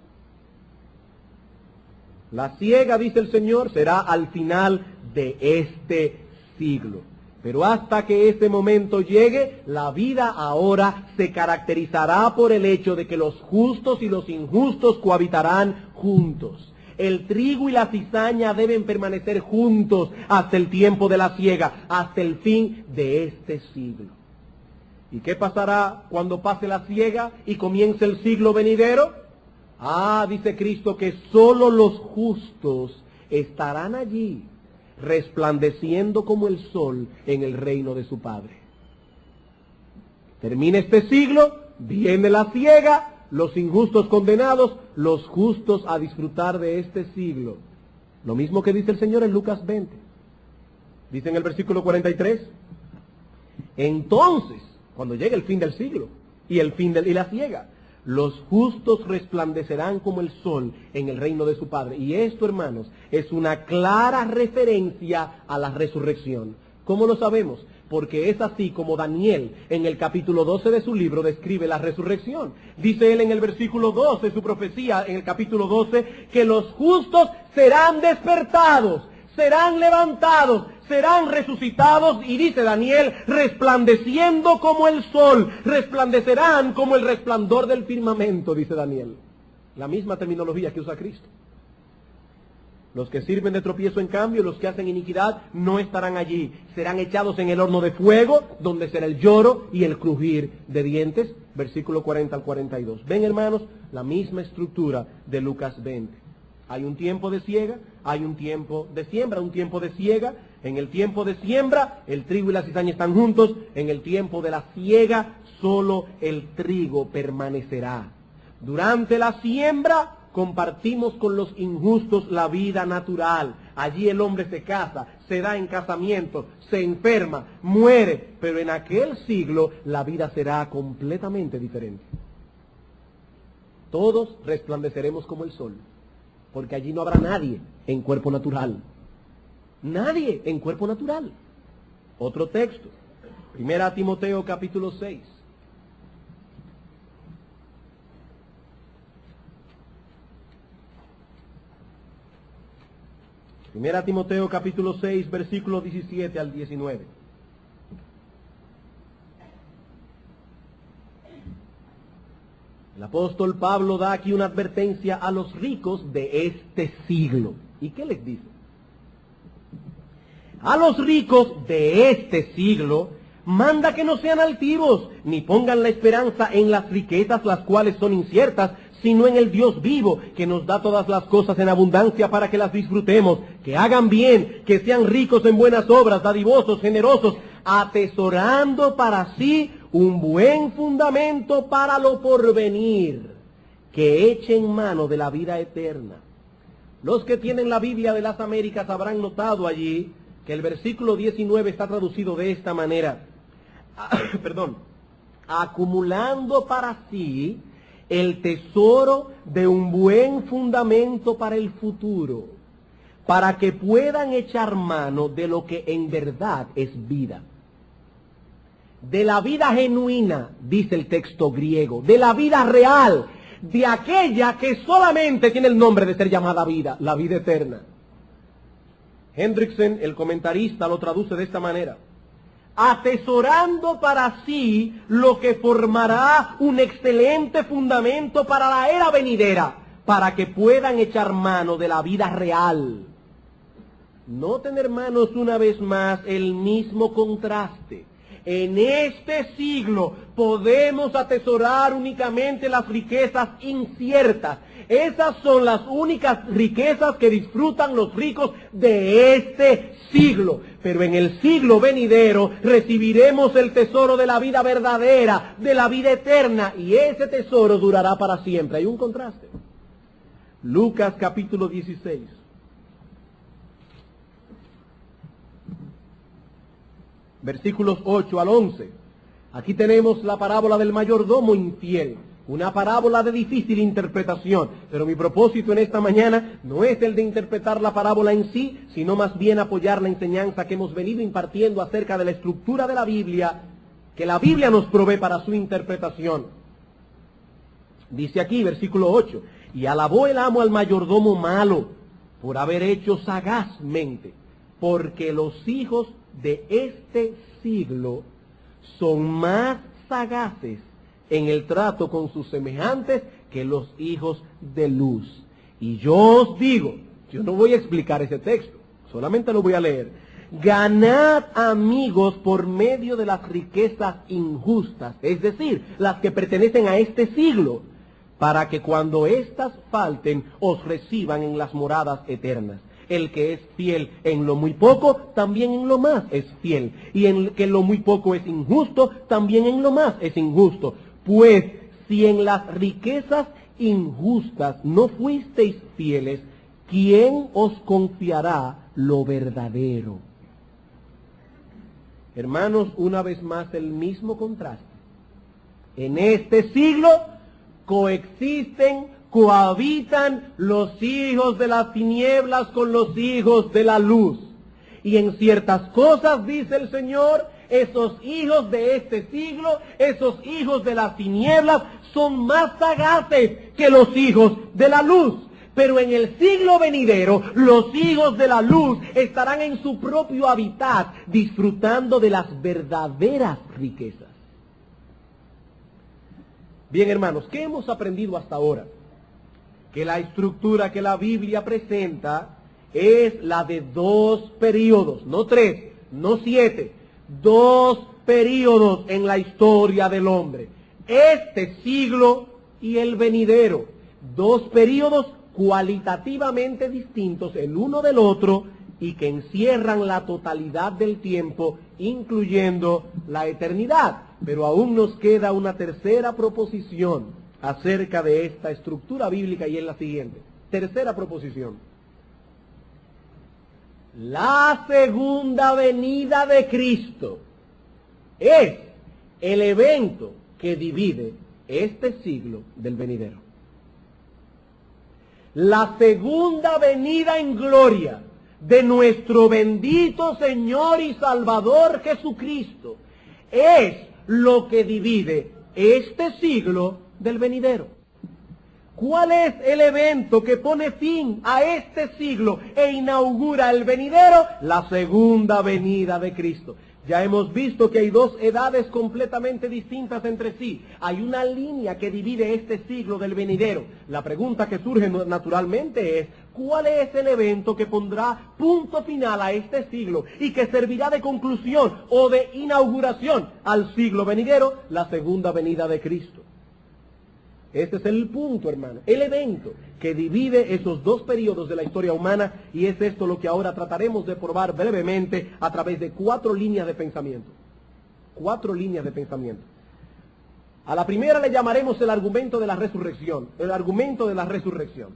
S1: La siega, dice el Señor, será al final de este siglo. Pero hasta que ese momento llegue, la vida ahora se caracterizará por el hecho de que los justos y los injustos cohabitarán juntos. El trigo y la cizaña deben permanecer juntos hasta el tiempo de la siega, hasta el fin de este siglo. ¿Y qué pasará cuando pase la siega y comience el siglo venidero? Dice Cristo que solo los justos estarán allí, resplandeciendo como el sol en el reino de su Padre. Termina este siglo, viene la siega, los injustos condenados, los justos a disfrutar de este siglo Lo mismo que dice el Señor en Lucas 20. Dice en el versículo 43, entonces, cuando llegue el fin del siglo y la ciega, los justos resplandecerán como el sol en el reino de su Padre. Y esto, hermanos, es una clara referencia a la resurrección. ¿Cómo lo sabemos? Porque es así como Daniel, en el capítulo 12 de su libro, describe la resurrección. Dice él en el versículo 12, su profecía, en el capítulo 12, que los justos serán despertados, serán levantados, serán resucitados, y dice Daniel, resplandeciendo como el sol, resplandecerán como el resplandor del firmamento, dice Daniel. La misma terminología que usa Cristo. Los que sirven de tropiezo, en cambio, los que hacen iniquidad, no estarán allí. Serán echados en el horno de fuego, donde será el lloro y el crujir de dientes. Versículo 40 al 42. Ven, hermanos, la misma estructura de Lucas 20. Hay un tiempo de siega, hay un tiempo de siembra, un tiempo de siega. En el tiempo de siembra, el trigo y la cizaña están juntos. En el tiempo de la siega, solo el trigo permanecerá. Durante la siembra, compartimos con los injustos la vida natural. Allí el hombre se casa, se da en casamiento, se enferma, muere. Pero en aquel siglo la vida será completamente diferente. Todos resplandeceremos como el sol, porque allí no habrá nadie en cuerpo natural. Nadie en cuerpo natural. Otro texto, 1 Timoteo capítulo 6. Primera Timoteo capítulo 6, versículos 17 al 19. El apóstol Pablo da aquí una advertencia a los ricos de este siglo. ¿Y qué les dice? A los ricos de este siglo manda que no sean altivos, ni pongan la esperanza en las riquezas, las cuales son inciertas, sino en el Dios vivo, que nos da todas las cosas en abundancia para que las disfrutemos, que hagan bien, que sean ricos en buenas obras, dadivosos, generosos, atesorando para sí un buen fundamento para lo porvenir, que echen mano de la vida eterna. Los que tienen la Biblia de las Américas habrán notado allí que el versículo 19 está traducido de esta manera. Acumulando para sí el tesoro de un buen fundamento para el futuro, para que puedan echar mano de lo que en verdad es vida. De la vida genuina, dice el texto griego, de la vida real, de aquella que solamente tiene el nombre de ser llamada vida, la vida eterna. Hendrickson, el comentarista, lo traduce de esta manera: atesorando para sí lo que formará un excelente fundamento para la era venidera, para que puedan echar mano de la vida real. Noten, hermanos, una vez más el mismo contraste. En este siglo podemos atesorar únicamente las riquezas inciertas. Esas son las únicas riquezas que disfrutan los ricos de este siglo. Pero en el siglo venidero recibiremos el tesoro de la vida verdadera, de la vida eterna, y ese tesoro durará para siempre. Hay un contraste. Lucas capítulo 16. Versículos 8 al 11. Aquí tenemos la parábola del mayordomo infiel. Una parábola de difícil interpretación, pero mi propósito en esta mañana no es el de interpretar la parábola en sí, sino más bien apoyar la enseñanza que hemos venido impartiendo acerca de la estructura de la Biblia, que la Biblia nos provee para su interpretación. Dice aquí, versículo 8, y alabó el amo al mayordomo malo por haber hecho sagazmente, porque los hijos de este siglo son más sagaces en el trato con sus semejantes que los hijos de luz. Y yo os digo, yo no voy a explicar ese texto, solamente lo voy a leer. Ganad amigos por medio de las riquezas injustas, es decir, las que pertenecen a este siglo, para que cuando éstas falten os reciban en las moradas eternas. El que es fiel en lo muy poco, también en lo más es fiel. Y el que en lo muy poco es injusto, también en lo más es injusto. Pues si en las riquezas injustas no fuisteis fieles, ¿quién os confiará lo verdadero? Hermanos, una vez más el mismo contraste. En este siglo coexisten, cohabitan los hijos de las tinieblas con los hijos de la luz. Y en ciertas cosas, dice el Señor, esos hijos de este siglo, esos hijos de las tinieblas, son más sagaces que los hijos de la luz. Pero en el siglo venidero, los hijos de la luz estarán en su propio hábitat, disfrutando de las verdaderas riquezas. Bien, hermanos, ¿qué hemos aprendido hasta ahora? Que la estructura que la Biblia presenta es la de 2 períodos, no 3, no 7, 2 períodos en la historia del hombre. Este siglo y el venidero, 2 períodos cualitativamente distintos el uno del otro y que encierran la totalidad del tiempo, incluyendo la eternidad. Pero aún nos queda una tercera proposición acerca de esta estructura bíblica y es la siguiente. Tercera proposición. La segunda venida de Cristo es el evento que divide este siglo del venidero. La segunda venida en gloria de nuestro bendito Señor y Salvador Jesucristo es lo que divide este siglo del venidero. ¿Cuál es el evento que pone fin a este siglo e inaugura el venidero? La segunda venida de Cristo. Ya hemos visto que hay 2 edades completamente distintas entre sí. Hay una línea que divide este siglo del venidero. La pregunta que surge naturalmente es, ¿cuál es el evento que pondrá punto final a este siglo y que servirá de conclusión o de inauguración al siglo venidero? La segunda venida de Cristo. Este es el punto, hermano, el evento que divide esos 2 periodos de la historia humana, y es esto lo que ahora trataremos de probar brevemente a través de 4 líneas de pensamiento. 4 líneas de pensamiento. A la primera le llamaremos el argumento de la resurrección, el argumento de la resurrección.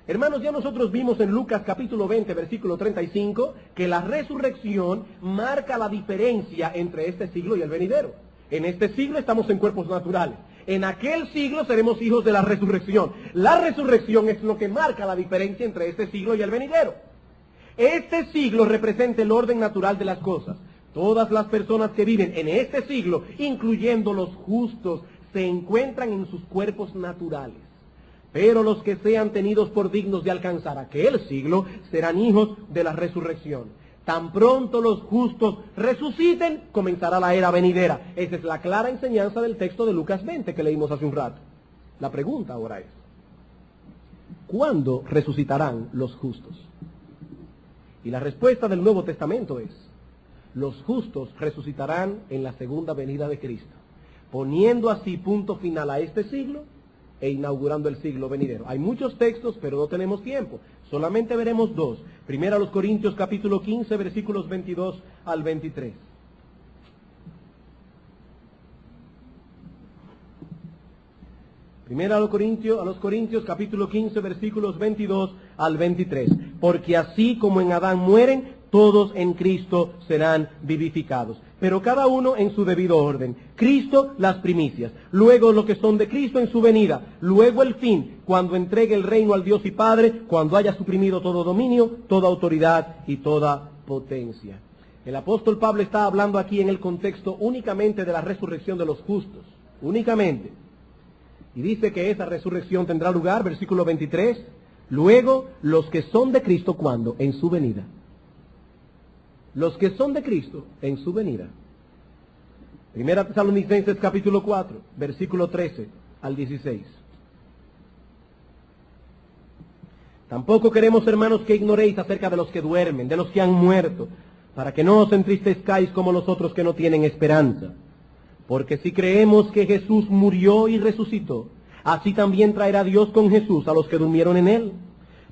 S1: Hermanos, ya nosotros vimos en Lucas capítulo 20, versículo 35, que la resurrección marca la diferencia entre este siglo y el venidero. En este siglo estamos en cuerpos naturales. En aquel siglo seremos hijos de la resurrección. La resurrección es lo que marca la diferencia entre este siglo y el venidero. Este siglo representa el orden natural de las cosas. Todas las personas que viven en este siglo, incluyendo los justos, se encuentran en sus cuerpos naturales. Pero los que sean tenidos por dignos de alcanzar aquel siglo serán hijos de la resurrección. Tan pronto los justos resuciten, comenzará la era venidera. Esa es la clara enseñanza del texto de Lucas 20 que leímos hace un rato. La pregunta ahora es, ¿cuándo resucitarán los justos? Y la respuesta del Nuevo Testamento es, los justos resucitarán en la segunda venida de Cristo, poniendo así punto final a este siglo e inaugurando el siglo venidero. Hay muchos textos, pero no tenemos tiempo. Solamente veremos 2. Primero a los Corintios capítulo 15, versículos 22 al 23. Primero a los Corintios capítulo 15, versículos 22 al 23. Porque así como en Adán mueren, todos en Cristo serán vivificados, pero cada uno en su debido orden. Cristo las primicias, luego lo que son de Cristo en su venida, luego el fin, cuando entregue el reino al Dios y Padre, cuando haya suprimido todo dominio, toda autoridad y toda potencia. El apóstol Pablo está hablando aquí en el contexto únicamente de la resurrección de los justos, únicamente. Y dice que esa resurrección tendrá lugar, versículo 23, luego los que son de Cristo, ¿cuándo? En su venida. Los que son de Cristo en su venida. Primera Tesalonicenses capítulo 4, versículo 13 al 16. Tampoco queremos, hermanos, que ignoréis acerca de los que duermen, de los que han muerto, para que no os entristezcáis como los otros que no tienen esperanza. Porque si creemos que Jesús murió y resucitó, así también traerá Dios con Jesús a los que durmieron en él.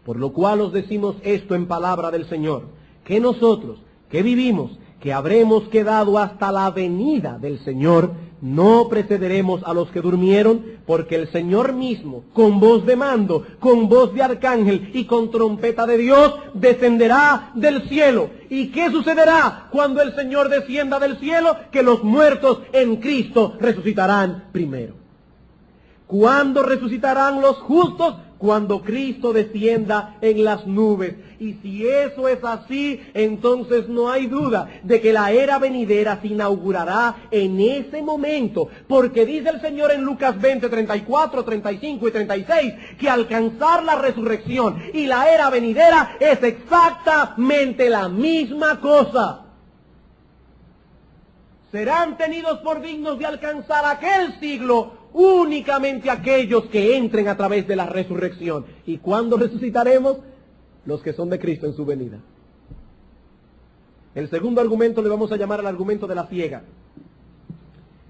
S1: Por lo cual os decimos esto en palabra del Señor, que nosotros, que vivimos, que habremos quedado hasta la venida del Señor, no precederemos a los que durmieron, porque el Señor mismo, con voz de mando, con voz de arcángel y con trompeta de Dios, descenderá del cielo. ¿Y qué sucederá cuando el Señor descienda del cielo? Que los muertos en Cristo resucitarán primero. ¿Cuándo resucitarán los justos? Cuando Cristo descienda en las nubes. Y si eso es así, entonces no hay duda de que la era venidera se inaugurará en ese momento. Porque dice el Señor en Lucas 20, 34, 35 y 36, que alcanzar la resurrección y la era venidera es exactamente la misma cosa. Serán tenidos por dignos de alcanzar aquel siglo únicamente aquellos que entren a través de la resurrección. ¿Y cuándo resucitaremos? Los que son de Cristo en su venida. El segundo argumento le vamos a llamar el argumento de la ciega.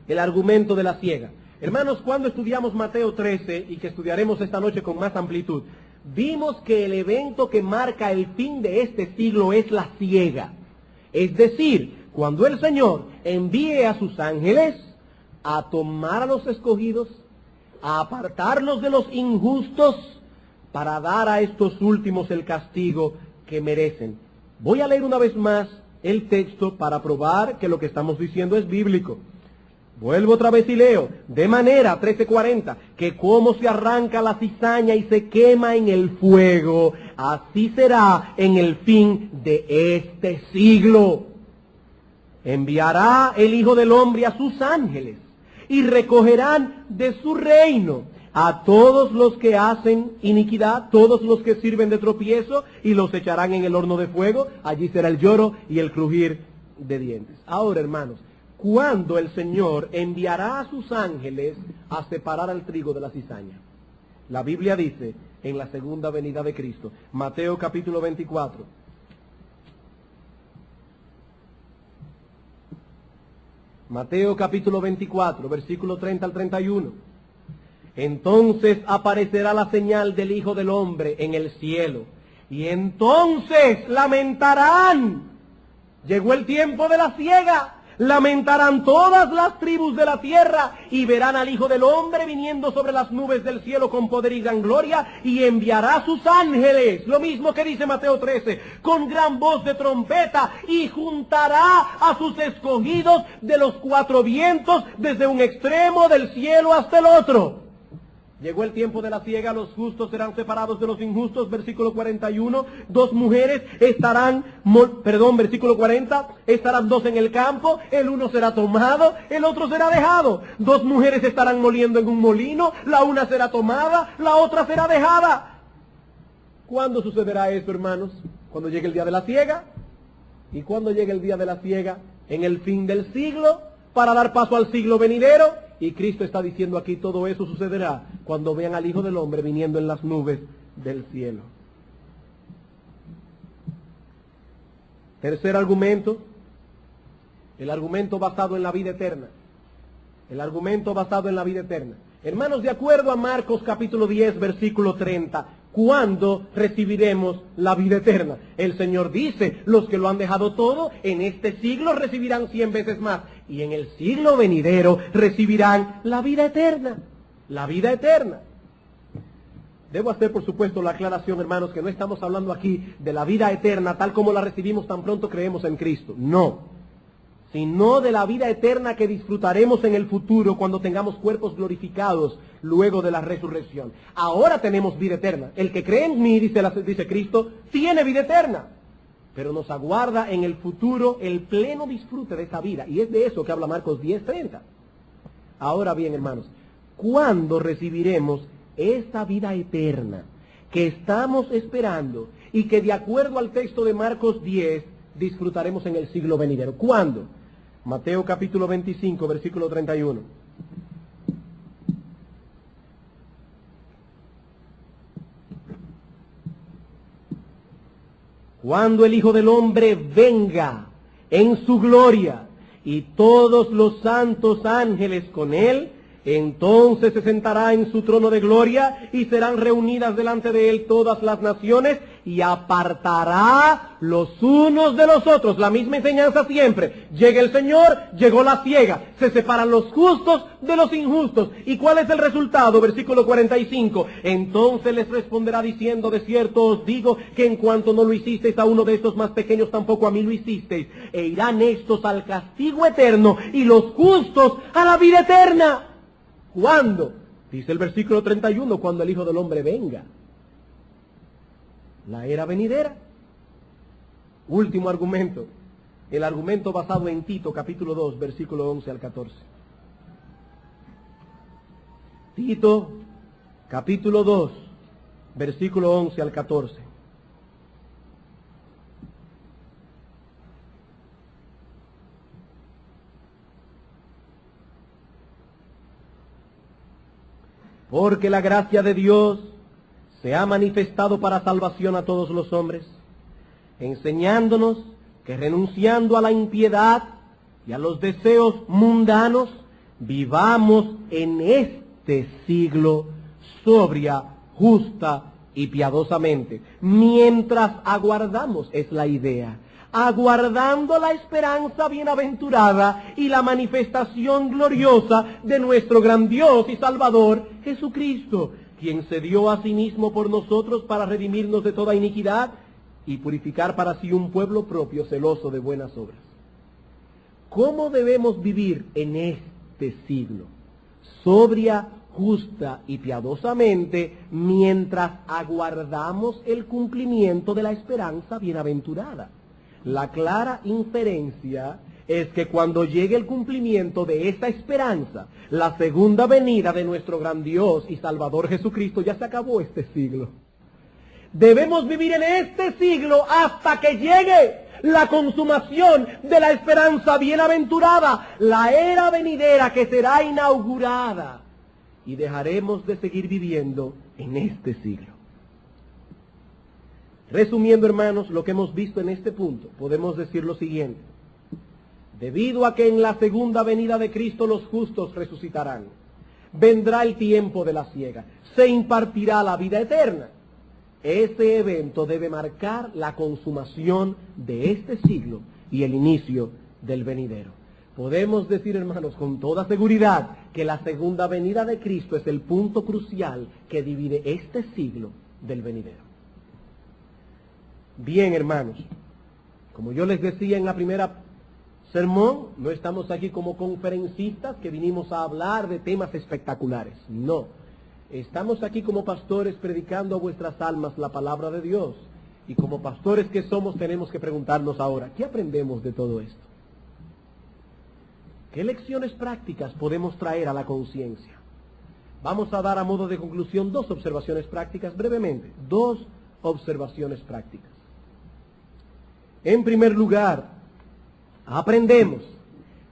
S1: El argumento de la ciega. Hermanos, cuando estudiamos Mateo 13, y que estudiaremos esta noche con más amplitud, vimos que el evento que marca el fin de este siglo es la ciega. Es decir, cuando el Señor envíe a sus ángeles a tomar a los escogidos, a apartarlos de los injustos, para dar a estos últimos el castigo que merecen. Voy a leer una vez más el texto para probar que lo que estamos diciendo es bíblico. Vuelvo otra vez y leo. De manera, 13:40, que como se arranca la cizaña y se quema en el fuego, así será en el fin de este siglo. Enviará el Hijo del Hombre a sus ángeles, y recogerán de su reino a todos los que hacen iniquidad, todos los que sirven de tropiezo, y los echarán en el horno de fuego. Allí será el lloro y el crujir de dientes. Ahora, hermanos, ¿cuándo el Señor enviará a sus ángeles a separar al trigo de la cizaña? La Biblia dice en la segunda venida de Cristo. Mateo capítulo 24. Mateo capítulo 24, versículo 30 al 31. Entonces aparecerá la señal del Hijo del Hombre en el cielo, y entonces lamentarán. Llegó el tiempo de la siega. Lamentarán todas las tribus de la tierra, y verán al Hijo del Hombre viniendo sobre las nubes del cielo con poder y gran gloria, y enviará a sus ángeles, lo mismo que dice Mateo 13, con gran voz de trompeta, y juntará a sus escogidos de los cuatro vientos, desde un extremo del cielo hasta el otro. Llegó el tiempo de la siega, los justos serán separados de los injustos, versículo 41, dos mujeres estarán, versículo 40, estarán dos en el campo, el uno será tomado, el otro será dejado. Dos mujeres estarán moliendo en un molino, la una será tomada, la otra será dejada. ¿Cuándo sucederá eso, hermanos? Cuando llegue el día de la siega. ¿Y cuándo llegue el día de la siega? En el fin del siglo, para dar paso al siglo venidero. Y Cristo está diciendo aquí, todo eso sucederá cuando vean al Hijo del Hombre viniendo en las nubes del cielo. Tercer argumento, el argumento basado en la vida eterna. El argumento basado en la vida eterna. Hermanos, de acuerdo a Marcos capítulo 10, versículo 30, ¿cuándo recibiremos la vida eterna? El Señor dice, los que lo han dejado todo, en este siglo recibirán 100 veces más, y en el siglo venidero recibirán la vida eterna. La vida eterna. Debo hacer, por supuesto, la aclaración, hermanos, que no estamos hablando aquí de la vida eterna tal como la recibimos tan pronto creemos en Cristo. No. Sino de la vida eterna que disfrutaremos en el futuro cuando tengamos cuerpos glorificados luego de la resurrección. Ahora tenemos vida eterna. El que cree en mí, dice Cristo, tiene vida eterna. Pero nos aguarda en el futuro el pleno disfrute de esa vida. Y es de eso que habla Marcos 10:30. Ahora bien, hermanos, ¿cuándo recibiremos esta vida eterna que estamos esperando y que de acuerdo al texto de Marcos 10 disfrutaremos en el siglo venidero? ¿Cuándo? Mateo capítulo 25, versículo 31. Cuando el Hijo del Hombre venga en su gloria y todos los santos ángeles con él, entonces se sentará en su trono de gloria y serán reunidas delante de él todas las naciones, y apartará los unos de los otros. La misma enseñanza siempre. Llega el Señor, llegó la ciega. Se separan los justos de los injustos. ¿Y cuál es el resultado? Versículo 45. Entonces les responderá diciendo, de cierto os digo que en cuanto no lo hicisteis a uno de estos más pequeños, tampoco a mí lo hicisteis. E irán estos al castigo eterno y los justos a la vida eterna. ¿Cuándo? Dice el versículo 31, cuando el Hijo del Hombre venga. La era venidera. Último argumento. El argumento basado en Tito, capítulo 2, versículo 11 al 14. Tito, capítulo 2, versículo 11 al 14. Porque la gracia de Dios se ha manifestado para salvación a todos los hombres, enseñándonos que renunciando a la impiedad y a los deseos mundanos, vivamos en este siglo sobria, justa y piadosamente, mientras aguardamos, es la idea, aguardando la esperanza bienaventurada y la manifestación gloriosa de nuestro gran Dios y Salvador, Jesucristo, quien se dio a sí mismo por nosotros para redimirnos de toda iniquidad y purificar para sí un pueblo propio celoso de buenas obras. ¿Cómo debemos vivir en este siglo? Sobria, justa y piadosamente, mientras aguardamos el cumplimiento de la esperanza bienaventurada. La clara inferencia es que cuando llegue el cumplimiento de esta esperanza, la segunda venida de nuestro gran Dios y Salvador Jesucristo, ya se acabó este siglo. Debemos vivir en este siglo hasta que llegue la consumación de la esperanza bienaventurada, la era venidera que será inaugurada, y dejaremos de seguir viviendo en este siglo. Resumiendo, hermanos, lo que hemos visto en este punto, podemos decir lo siguiente. Debido a que en la segunda venida de Cristo los justos resucitarán, vendrá el tiempo de la ciega, se impartirá la vida eterna. Ese evento debe marcar la consumación de este siglo y el inicio del venidero. Podemos decir, hermanos, con toda seguridad que la segunda venida de Cristo es el punto crucial que divide este siglo del venidero. Bien, hermanos, como yo les decía en la primera sermón, no estamos aquí como conferencistas que vinimos a hablar de temas espectaculares, no. Estamos aquí como pastores predicando a vuestras almas la palabra de Dios. Y como pastores que somos tenemos que preguntarnos ahora, ¿qué aprendemos de todo esto? ¿Qué lecciones prácticas podemos traer a la conciencia? Vamos a dar a modo de conclusión dos observaciones prácticas brevemente, dos observaciones prácticas. En primer lugar, aprendemos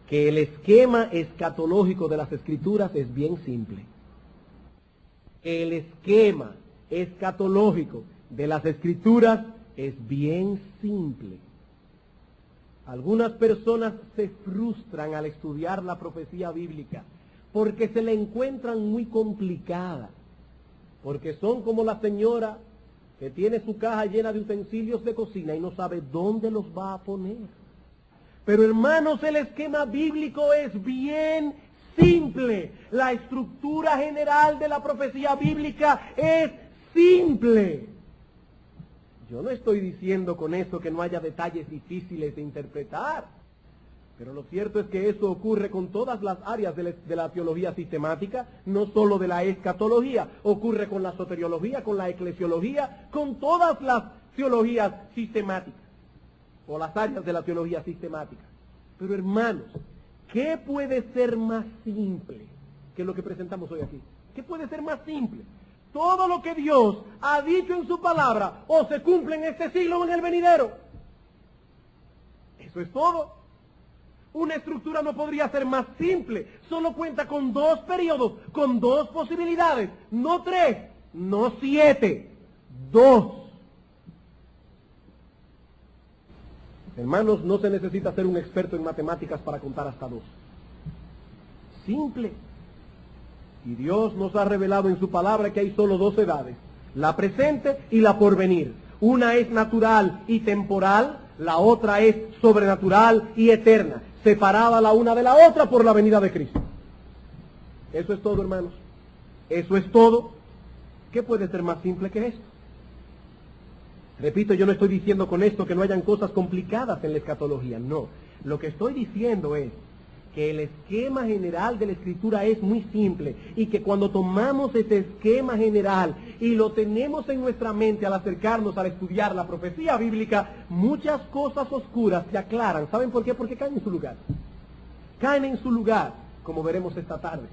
S1: que el esquema escatológico de las Escrituras es bien simple. El esquema escatológico de las Escrituras es bien simple. Algunas personas se frustran al estudiar la profecía bíblica porque se la encuentran muy complicada, porque son como la señora que tiene su caja llena de utensilios de cocina y no sabe dónde los va a poner. Pero hermanos, el esquema bíblico es bien simple. La estructura general de la profecía bíblica es simple. Yo no estoy diciendo con eso que no haya detalles difíciles de interpretar, pero lo cierto es que eso ocurre con todas las áreas de la teología sistemática, no solo de la escatología, ocurre con la soteriología, con la eclesiología, con todas las teologías sistemáticas, o las áreas de la teología sistemática. Pero hermanos, ¿qué puede ser más simple que lo que presentamos hoy aquí? ¿Qué puede ser más simple? Todo lo que Dios ha dicho en su palabra o se cumple en este siglo o en el venidero. Eso es todo. Una estructura no podría ser más simple. Solo cuenta con dos periodos, con dos posibilidades. No 3, no 7, 2. Hermanos, no se necesita ser un experto en matemáticas para contar hasta 2. Simple. Y Dios nos ha revelado en su palabra que hay solo 2 edades, la presente y la porvenir. Una es natural y temporal, la otra es sobrenatural y eterna, separada la una de la otra por la venida de Cristo. Eso es todo, hermanos. Eso es todo. ¿Qué puede ser más simple que esto? Repito, yo no estoy diciendo con esto que no hayan cosas complicadas en la escatología, no. Lo que estoy diciendo es que el esquema general de la Escritura es muy simple y que cuando tomamos ese esquema general y lo tenemos en nuestra mente al acercarnos al estudiar la profecía bíblica, muchas cosas oscuras se aclaran. ¿Saben por qué? Porque caen en su lugar. Caen en su lugar, como veremos esta tarde.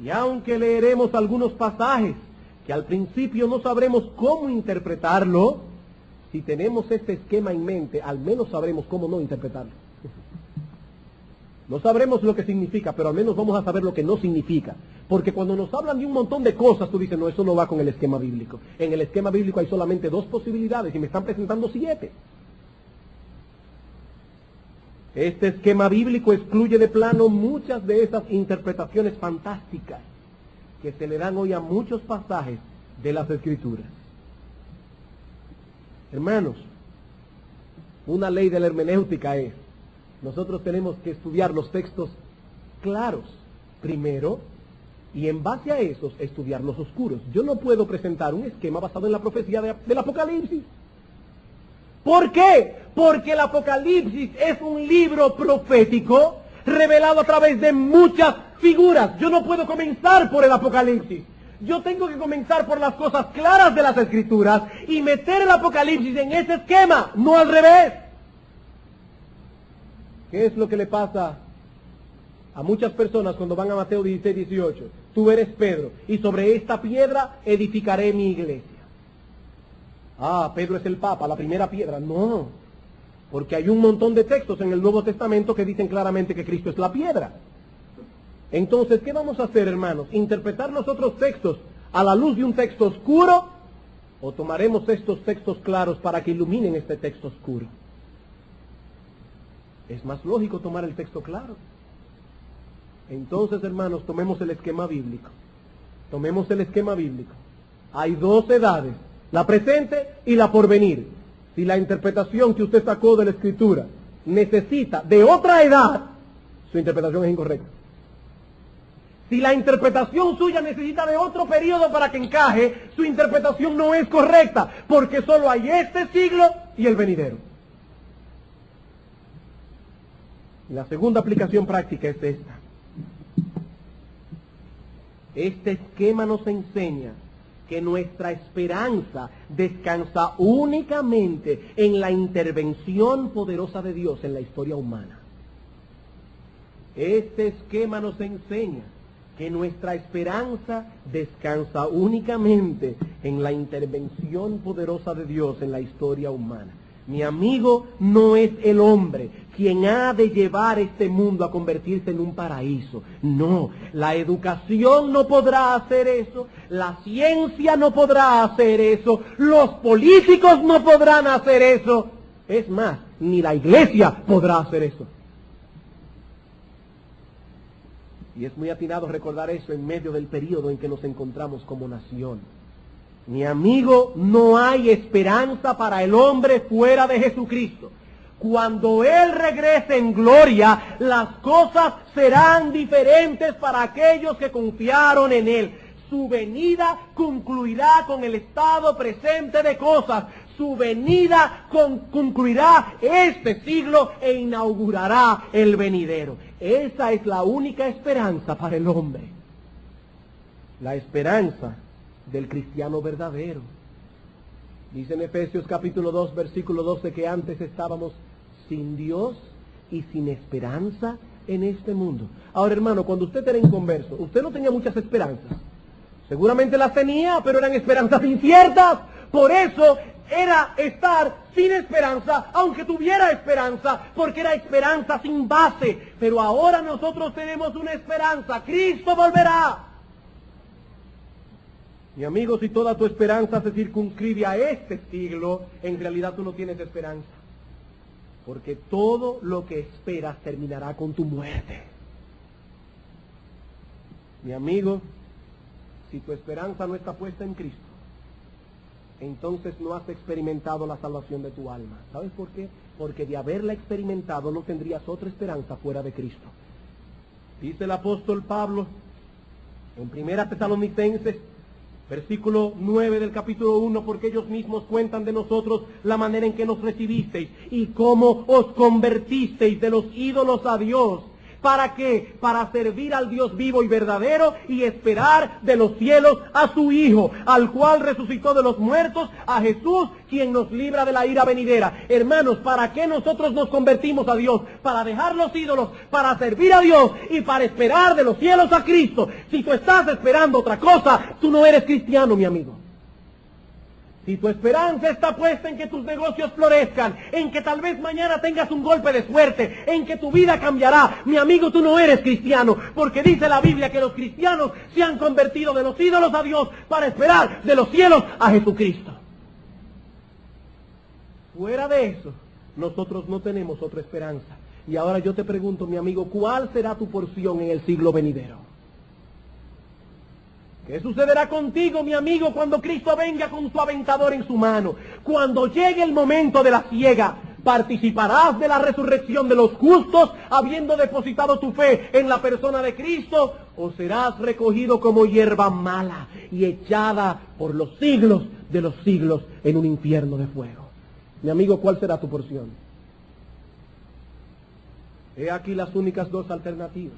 S1: Y aunque leeremos algunos pasajes que al principio no sabremos cómo interpretarlo, si tenemos este esquema en mente, al menos sabremos cómo no interpretarlo. No sabremos lo que significa, pero al menos vamos a saber lo que no significa. Porque cuando nos hablan de un montón de cosas, tú dices, no, eso no va con el esquema bíblico. En el esquema bíblico hay solamente 2 posibilidades y me están presentando 7. Este esquema bíblico excluye de plano muchas de esas interpretaciones fantásticas que se le dan hoy a muchos pasajes de las Escrituras. Hermanos, una ley de la hermenéutica es: nosotros tenemos que estudiar los textos claros primero y en base a esos estudiar los oscuros. Yo no puedo presentar un esquema basado en la profecía del Apocalipsis. ¿Por qué? Porque el Apocalipsis es un libro profético revelado a través de muchas figuras. Yo no puedo comenzar por el Apocalipsis. Yo tengo que comenzar por las cosas claras de las Escrituras y meter el Apocalipsis en ese esquema, no al revés. ¿Qué es lo que le pasa a muchas personas cuando van a Mateo 16, 18? Tú eres Pedro, y sobre esta piedra edificaré mi iglesia. Ah, Pedro es el Papa, la primera piedra. No, porque hay un montón de textos en el Nuevo Testamento que dicen claramente que Cristo es la piedra. Entonces, ¿qué vamos a hacer, hermanos? ¿Interpretar los otros textos a la luz de un texto oscuro? ¿O tomaremos estos textos claros para que iluminen este texto oscuro? Es más lógico tomar el texto claro. Entonces, hermanos, tomemos el esquema bíblico. Tomemos el esquema bíblico. Hay 2 edades, la presente y la porvenir. Si la interpretación que usted sacó de la Escritura necesita de otra edad, su interpretación es incorrecta. Si la interpretación suya necesita de otro periodo para que encaje, su interpretación no es correcta, porque solo hay este siglo y el venidero. La segunda aplicación práctica es esta. Este esquema nos enseña que nuestra esperanza descansa únicamente en la intervención poderosa de Dios en la historia humana. Este esquema nos enseña que nuestra esperanza descansa únicamente en la intervención poderosa de Dios en la historia humana. Mi amigo, no es el hombre quien ha de llevar este mundo a convertirse en un paraíso. No, la educación no podrá hacer eso, la ciencia no podrá hacer eso, los políticos no podrán hacer eso. Es más, ni la iglesia podrá hacer eso. Y es muy atinado recordar eso en medio del periodo en que nos encontramos como nación. Mi amigo, no hay esperanza para el hombre fuera de Jesucristo. Cuando Él regrese en gloria, las cosas serán diferentes para aquellos que confiaron en Él. Su venida concluirá con el estado presente de cosas. Su venida concluirá este siglo e inaugurará el venidero. Esa es la única esperanza para el hombre. La esperanza del cristiano verdadero. Dice en Efesios capítulo 2, versículo 12, que antes estábamos sin Dios y sin esperanza en este mundo. Ahora, hermano, cuando usted era inconverso, usted no tenía muchas esperanzas. Seguramente las tenía, pero eran esperanzas inciertas. Por eso era estar sin esperanza, aunque tuviera esperanza, porque era esperanza sin base. Pero ahora nosotros tenemos una esperanza. Cristo volverá. Mi amigo, si toda tu esperanza se circunscribe a este siglo, en realidad tú no tienes esperanza. Porque todo lo que esperas terminará con tu muerte. Mi amigo, si tu esperanza no está puesta en Cristo, entonces no has experimentado la salvación de tu alma. ¿Sabes por qué? Porque de haberla experimentado no tendrías otra esperanza fuera de Cristo. Dice el apóstol Pablo en 1 Tesalonicenses, versículo 9 del capítulo 1, porque ellos mismos cuentan de nosotros la manera en que nos recibisteis y cómo os convertisteis de los ídolos a Dios. ¿Para qué? Para servir al Dios vivo y verdadero y esperar de los cielos a su Hijo, al cual resucitó de los muertos, a Jesús, quien nos libra de la ira venidera. Hermanos, ¿para qué nosotros nos convertimos a Dios? Para dejar los ídolos, para servir a Dios y para esperar de los cielos a Cristo. Si tú estás esperando otra cosa, tú no eres cristiano, mi amigo. Si tu esperanza está puesta en que tus negocios florezcan, en que tal vez mañana tengas un golpe de suerte, en que tu vida cambiará, mi amigo, tú no eres cristiano, porque dice la Biblia que los cristianos se han convertido de los ídolos a Dios para esperar de los cielos a Jesucristo. Fuera de eso, nosotros no tenemos otra esperanza. Y ahora yo te pregunto, mi amigo, ¿cuál será tu porción en el siglo venidero? ¿Qué sucederá contigo, mi amigo, cuando Cristo venga con su aventador en su mano? Cuando llegue el momento de la siega, ¿participarás de la resurrección de los justos, habiendo depositado tu fe en la persona de Cristo? ¿O serás recogido como hierba mala y echada por los siglos de los siglos en un infierno de fuego? Mi amigo, ¿cuál será tu porción? He aquí las únicas dos alternativas.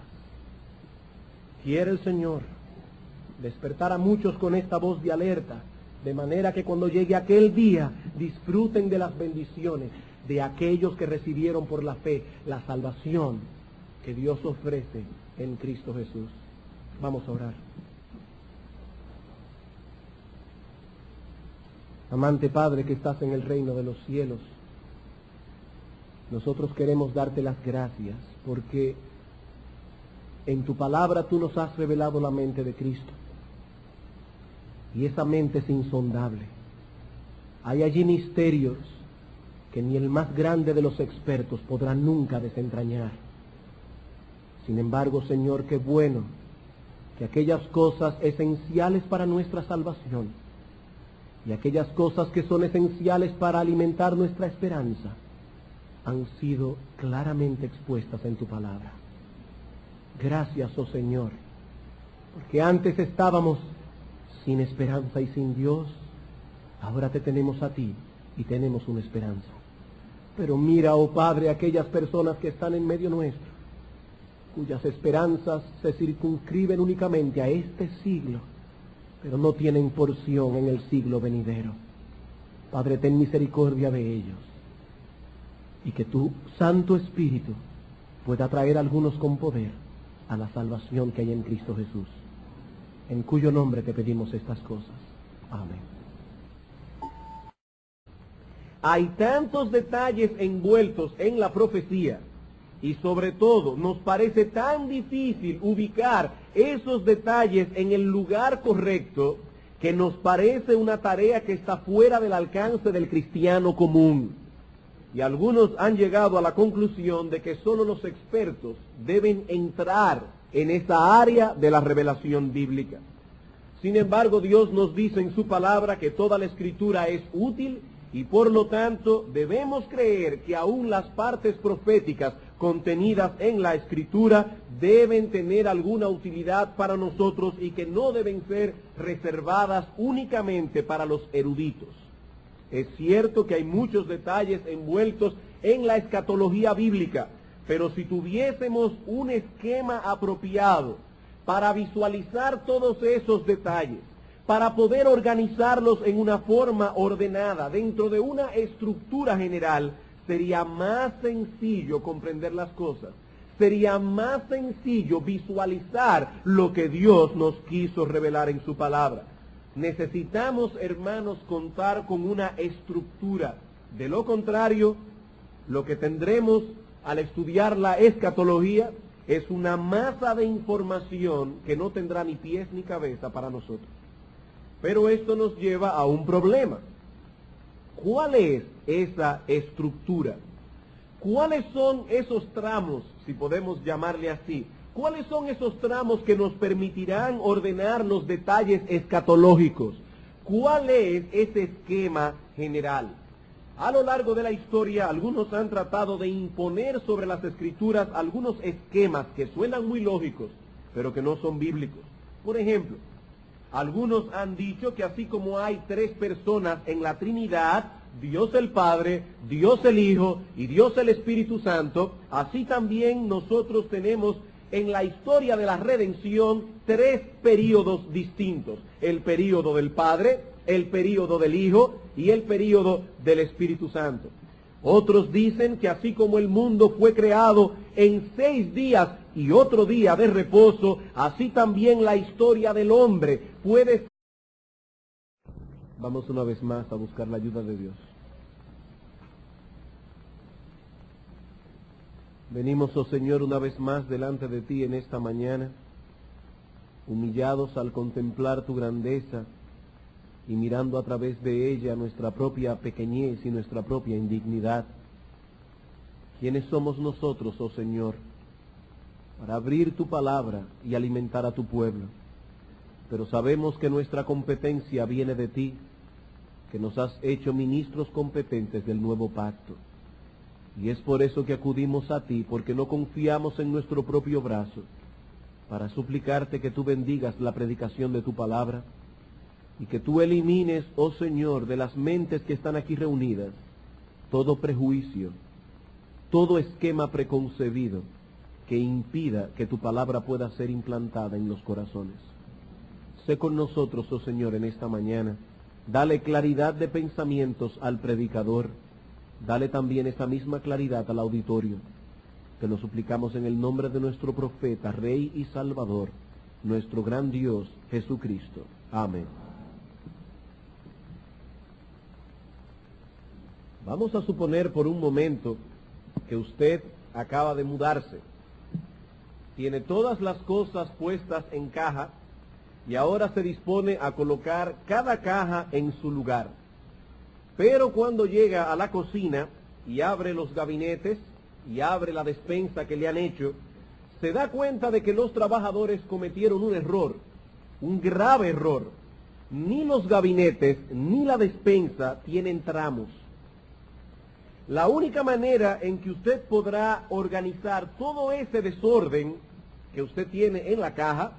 S1: Quiere el Señor despertar a muchos con esta voz de alerta, de manera que cuando llegue aquel día disfruten de las bendiciones de aquellos que recibieron por la fe la salvación que Dios ofrece en Cristo Jesús. Vamos a orar. Amante Padre que estás en el reino de los cielos, nosotros queremos darte las gracias porque en tu palabra tú nos has revelado la mente de Cristo. Y esa mente es insondable. Hay allí misterios que ni el más grande de los expertos podrá nunca desentrañar. Sin embargo, Señor, qué bueno que aquellas cosas esenciales para nuestra salvación y aquellas cosas que son esenciales para alimentar nuestra esperanza han sido claramente expuestas en tu palabra. Gracias, oh Señor, porque antes estábamos sin esperanza y sin Dios, ahora te tenemos a ti y tenemos una esperanza. Pero mira, oh Padre, aquellas personas que están en medio nuestro, cuyas esperanzas se circunscriben únicamente a este siglo, pero no tienen porción en el siglo venidero. Padre, ten misericordia de ellos, y que tu Santo Espíritu pueda traer a algunos con poder a la salvación que hay en Cristo Jesús, en cuyo nombre te pedimos estas cosas. Amén. Hay tantos detalles envueltos en la profecía y sobre todo nos parece tan difícil ubicar esos detalles en el lugar correcto que nos parece una tarea que está fuera del alcance del cristiano común. Y algunos han llegado a la conclusión de que solo los expertos deben entrar en esa área de la revelación bíblica. Sin embargo, Dios nos dice en su palabra que toda la escritura es útil y por lo tanto debemos creer que aún las partes proféticas contenidas en la escritura deben tener alguna utilidad para nosotros y que no deben ser reservadas únicamente para los eruditos. Es cierto que hay muchos detalles envueltos en la escatología bíblica, pero si tuviésemos un esquema apropiado para visualizar todos esos detalles, para poder organizarlos en una forma ordenada, dentro de una estructura general, sería más sencillo comprender las cosas, sería más sencillo visualizar lo que Dios nos quiso revelar en su palabra. Necesitamos, hermanos, contar con una estructura. De lo contrario, lo que tendremos al estudiar la escatología es una masa de información que no tendrá ni pies ni cabeza para nosotros. Pero esto nos lleva a un problema. ¿Cuál es esa estructura? ¿Cuáles son esos tramos, si podemos llamarle así? ¿Cuáles son esos tramos que nos permitirán ordenar los detalles escatológicos? ¿Cuál es ese esquema general? A lo largo de la historia, algunos han tratado de imponer sobre las Escrituras algunos esquemas que suenan muy lógicos, pero que no son bíblicos. Por ejemplo, algunos han dicho que así como hay tres personas en la Trinidad, Dios el Padre, Dios el Hijo y Dios el Espíritu Santo, así también nosotros tenemos en la historia de la redención tres períodos distintos: el período del Padre, el período del Hijo y el período del Espíritu Santo. Otros dicen que así como el mundo fue creado en 6 días y otro día de reposo, así también la historia del hombre puede ser. Vamos una vez más a buscar la ayuda de Dios. Venimos, oh Señor, una vez más delante de ti en esta mañana, humillados al contemplar tu grandeza y mirando a través de ella nuestra propia pequeñez y nuestra propia indignidad. ¿Quiénes somos nosotros, oh Señor, para abrir tu palabra y alimentar a tu pueblo? Pero sabemos que nuestra competencia viene de ti, que nos has hecho ministros competentes del nuevo pacto. Y es por eso que acudimos a ti, porque no confiamos en nuestro propio brazo, para suplicarte que tú bendigas la predicación de tu palabra y que tú elimines, oh Señor, de las mentes que están aquí reunidas, todo prejuicio, todo esquema preconcebido que impida que tu palabra pueda ser implantada en los corazones. Sé con nosotros, oh Señor, en esta mañana. Dale claridad de pensamientos al predicador. Dale también esa misma claridad al auditorio. Te lo suplicamos en el nombre de nuestro profeta, Rey y Salvador, nuestro gran Dios, Jesucristo. Amén. Vamos a suponer por un momento que usted acaba de mudarse. Tiene todas las cosas puestas en caja y ahora se dispone a colocar cada caja en su lugar. Pero cuando llega a la cocina y abre los gabinetes y abre la despensa que le han hecho, se da cuenta de que los trabajadores cometieron un error, un grave error. Ni los gabinetes ni la despensa tienen tramos. La única manera en que usted podrá organizar todo ese desorden que usted tiene en la caja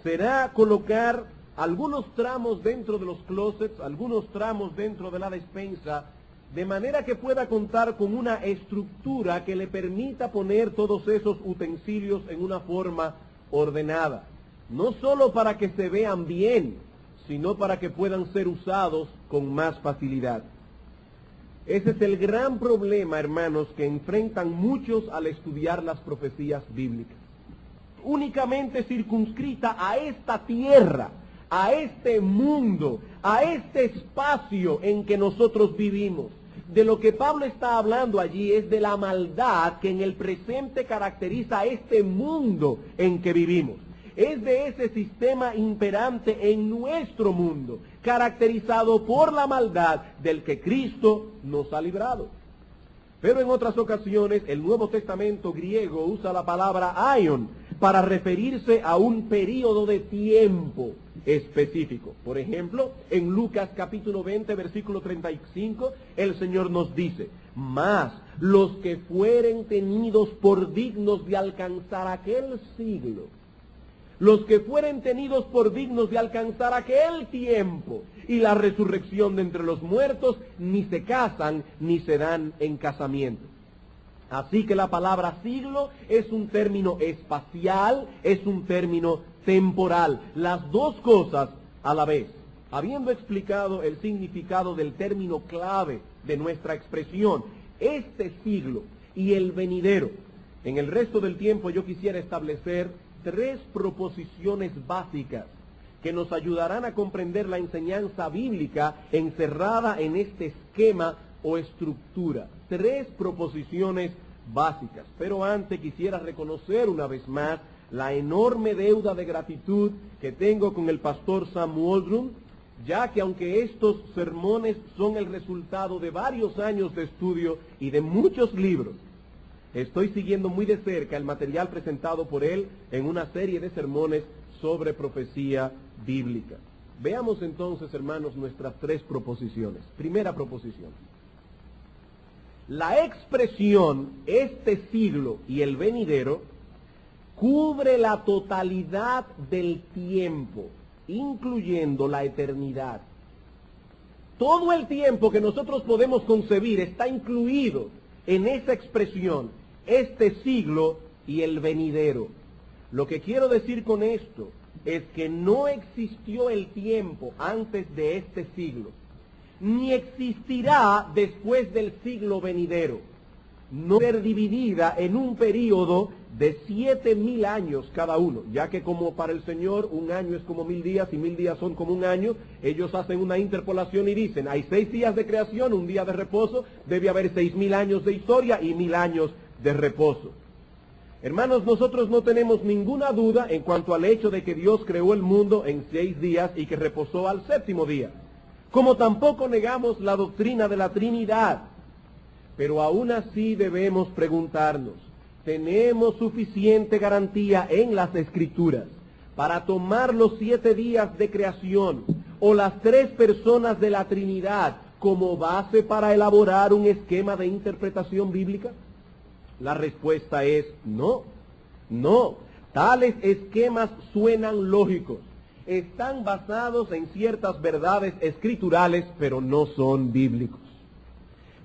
S1: será colocar algunos tramos dentro de los closets, algunos tramos dentro de la despensa, de manera que pueda contar con una estructura que le permita poner todos esos utensilios en una forma ordenada. No solo para que se vean bien, sino para que puedan ser usados con más facilidad. Ese es el gran problema, hermanos, que enfrentan muchos al estudiar las profecías bíblicas. Únicamente circunscrita a esta tierra, a este mundo, a este espacio en que nosotros vivimos. De lo que Pablo está hablando allí es de la maldad que en el presente caracteriza a este mundo en que vivimos. Es de ese sistema imperante en nuestro mundo, caracterizado por la maldad del que Cristo nos ha librado. Pero en otras ocasiones el Nuevo Testamento griego usa la palabra aion para referirse a un periodo de tiempo específico. Por ejemplo, en Lucas capítulo 20, versículo 35, el Señor nos dice: mas los que fueren tenidos por dignos de alcanzar aquel siglo, los que fueren tenidos por dignos de alcanzar aquel tiempo y la resurrección de entre los muertos, ni se casan ni se dan en casamiento. Así que la palabra siglo es un término espacial, es un término temporal, las dos cosas a la vez. Habiendo explicado el significado del término clave de nuestra expresión, este siglo y el venidero, en el resto del tiempo yo quisiera establecer 3 proposiciones básicas que nos ayudarán a comprender la enseñanza bíblica encerrada en este esquema o estructura. 3 proposiciones básicas. Pero antes quisiera reconocer una vez más la enorme deuda de gratitud que tengo con el pastor Sam Waldron, ya que aunque estos sermones son el resultado de varios años de estudio y de muchos libros, estoy siguiendo muy de cerca el material presentado por él en una serie de sermones sobre profecía bíblica. Veamos entonces, hermanos, nuestras tres proposiciones. Primera proposición. La expresión este siglo y el venidero cubre la totalidad del tiempo, incluyendo la eternidad. Todo el tiempo que nosotros podemos concebir está incluido en esa expresión, este siglo y el venidero. Lo que quiero decir con esto es que no existió el tiempo antes de este siglo, ni existirá después del siglo venidero. No ser dividida en un período de 7,000 años cada uno, ya que como para el Señor un año es como 1,000 días y 1,000 días son como un año, ellos hacen una interpolación y dicen, hay 6 días de creación, un día de reposo, debe haber 6,000 años de historia y 1,000 años de reposo. Hermanos, nosotros no tenemos ninguna duda en cuanto al hecho de que Dios creó el mundo en 6 días y que reposó al 7º día, como tampoco negamos la doctrina de la Trinidad. Pero aún así debemos preguntarnos, ¿tenemos suficiente garantía en las Escrituras para tomar los 7 días de creación o las 3 personas de la Trinidad como base para elaborar un esquema de interpretación bíblica? La respuesta es no, no. Tales esquemas suenan lógicos, están basados en ciertas verdades escriturales, pero no son bíblicos.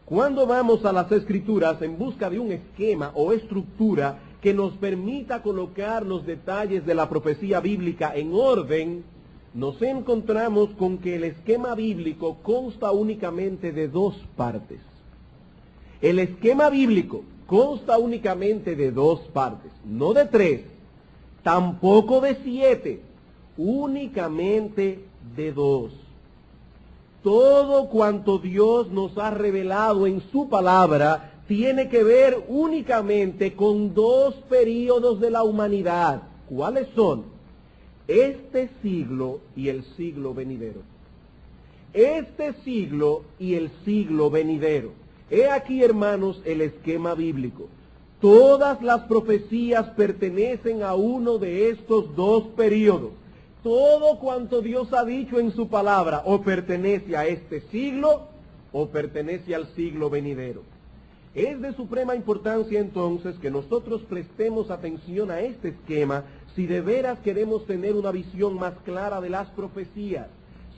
S1: Cuando vamos a las Escrituras en busca de un esquema o estructura que nos permita colocar los detalles de la profecía bíblica en orden, nos encontramos con que el esquema bíblico consta únicamente de 2 partes. El esquema bíblico consta únicamente de 2 partes, no de 3, tampoco de 7, únicamente de 2. Todo cuanto Dios nos ha revelado en su palabra tiene que ver únicamente con 2 períodos de la humanidad. ¿Cuáles son? Este siglo y el siglo venidero. Este siglo y el siglo venidero. He aquí, hermanos, el esquema bíblico. Todas las profecías pertenecen a uno de estos 2 períodos. Todo cuanto Dios ha dicho en su palabra o pertenece a este siglo o pertenece al siglo venidero. Es de suprema importancia entonces que nosotros prestemos atención a este esquema si de veras queremos tener una visión más clara de las profecías.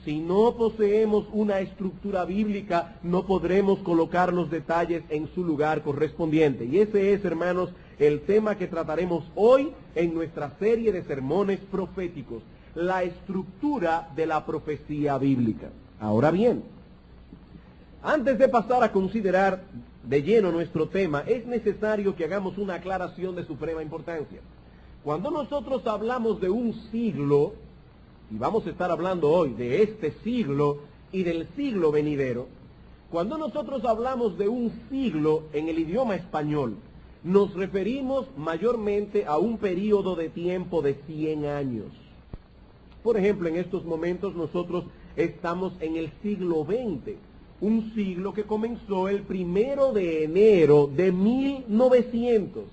S1: Si no poseemos una estructura bíblica, no podremos colocar los detalles en su lugar correspondiente. Y ese es, hermanos, el tema que trataremos hoy en nuestra serie de sermones proféticos. La estructura de la profecía bíblica. Ahora bien, antes de pasar a considerar de lleno nuestro tema, es necesario que hagamos una aclaración de suprema importancia. Cuando nosotros hablamos de un siglo, y vamos a estar hablando hoy de este siglo y del siglo venidero, cuando nosotros hablamos de un siglo en el idioma español, nos referimos mayormente a un periodo de tiempo de 100 años. Por ejemplo, en estos momentos nosotros estamos en el siglo XX, un siglo que comenzó el 1 de enero de 1900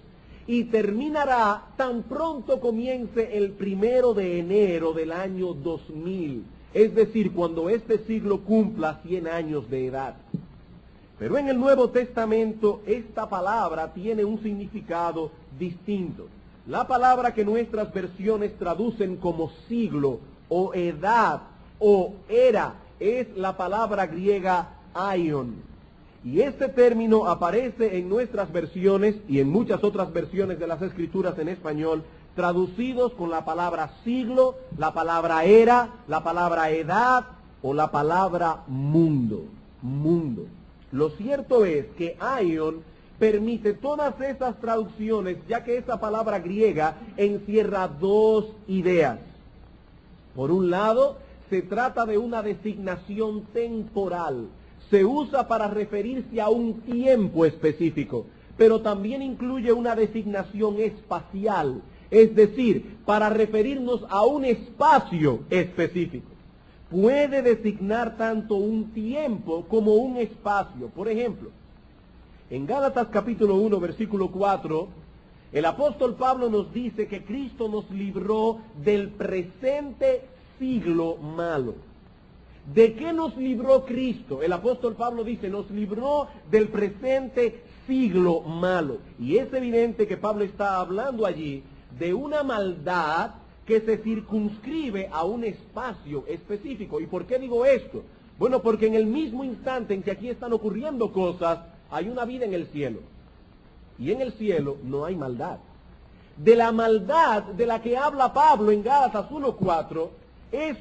S1: y terminará tan pronto comience el 1 de enero del año 2000, es decir, cuando este siglo cumpla 100 años de edad. Pero en el Nuevo Testamento esta palabra tiene un significado distinto. La palabra que nuestras versiones traducen como siglo o edad o era es la palabra griega aion. Y este término aparece en nuestras versiones y en muchas otras versiones de las Escrituras en español, traducidos con la palabra siglo, la palabra era, la palabra edad o la palabra mundo. Mundo. Lo cierto es que aion permite todas esas traducciones, ya que esa palabra griega encierra 2 ideas. Por un lado, se trata de una designación temporal. Se usa para referirse a un tiempo específico, pero también incluye una designación espacial, es decir, para referirnos a un espacio específico. Puede designar tanto un tiempo como un espacio. Por ejemplo, en Gálatas capítulo 1, versículo 4, el apóstol Pablo nos dice que Cristo nos libró del presente siglo malo. ¿De qué nos libró Cristo? El apóstol Pablo dice, nos libró del presente siglo malo. Y es evidente que Pablo está hablando allí de una maldad que se circunscribe a un espacio específico. ¿Y por qué digo esto? Bueno, porque en el mismo instante en que aquí están ocurriendo cosas, hay una vida en el cielo. Y en el cielo no hay maldad. De la maldad de la que habla Pablo en Gálatas 1:4 es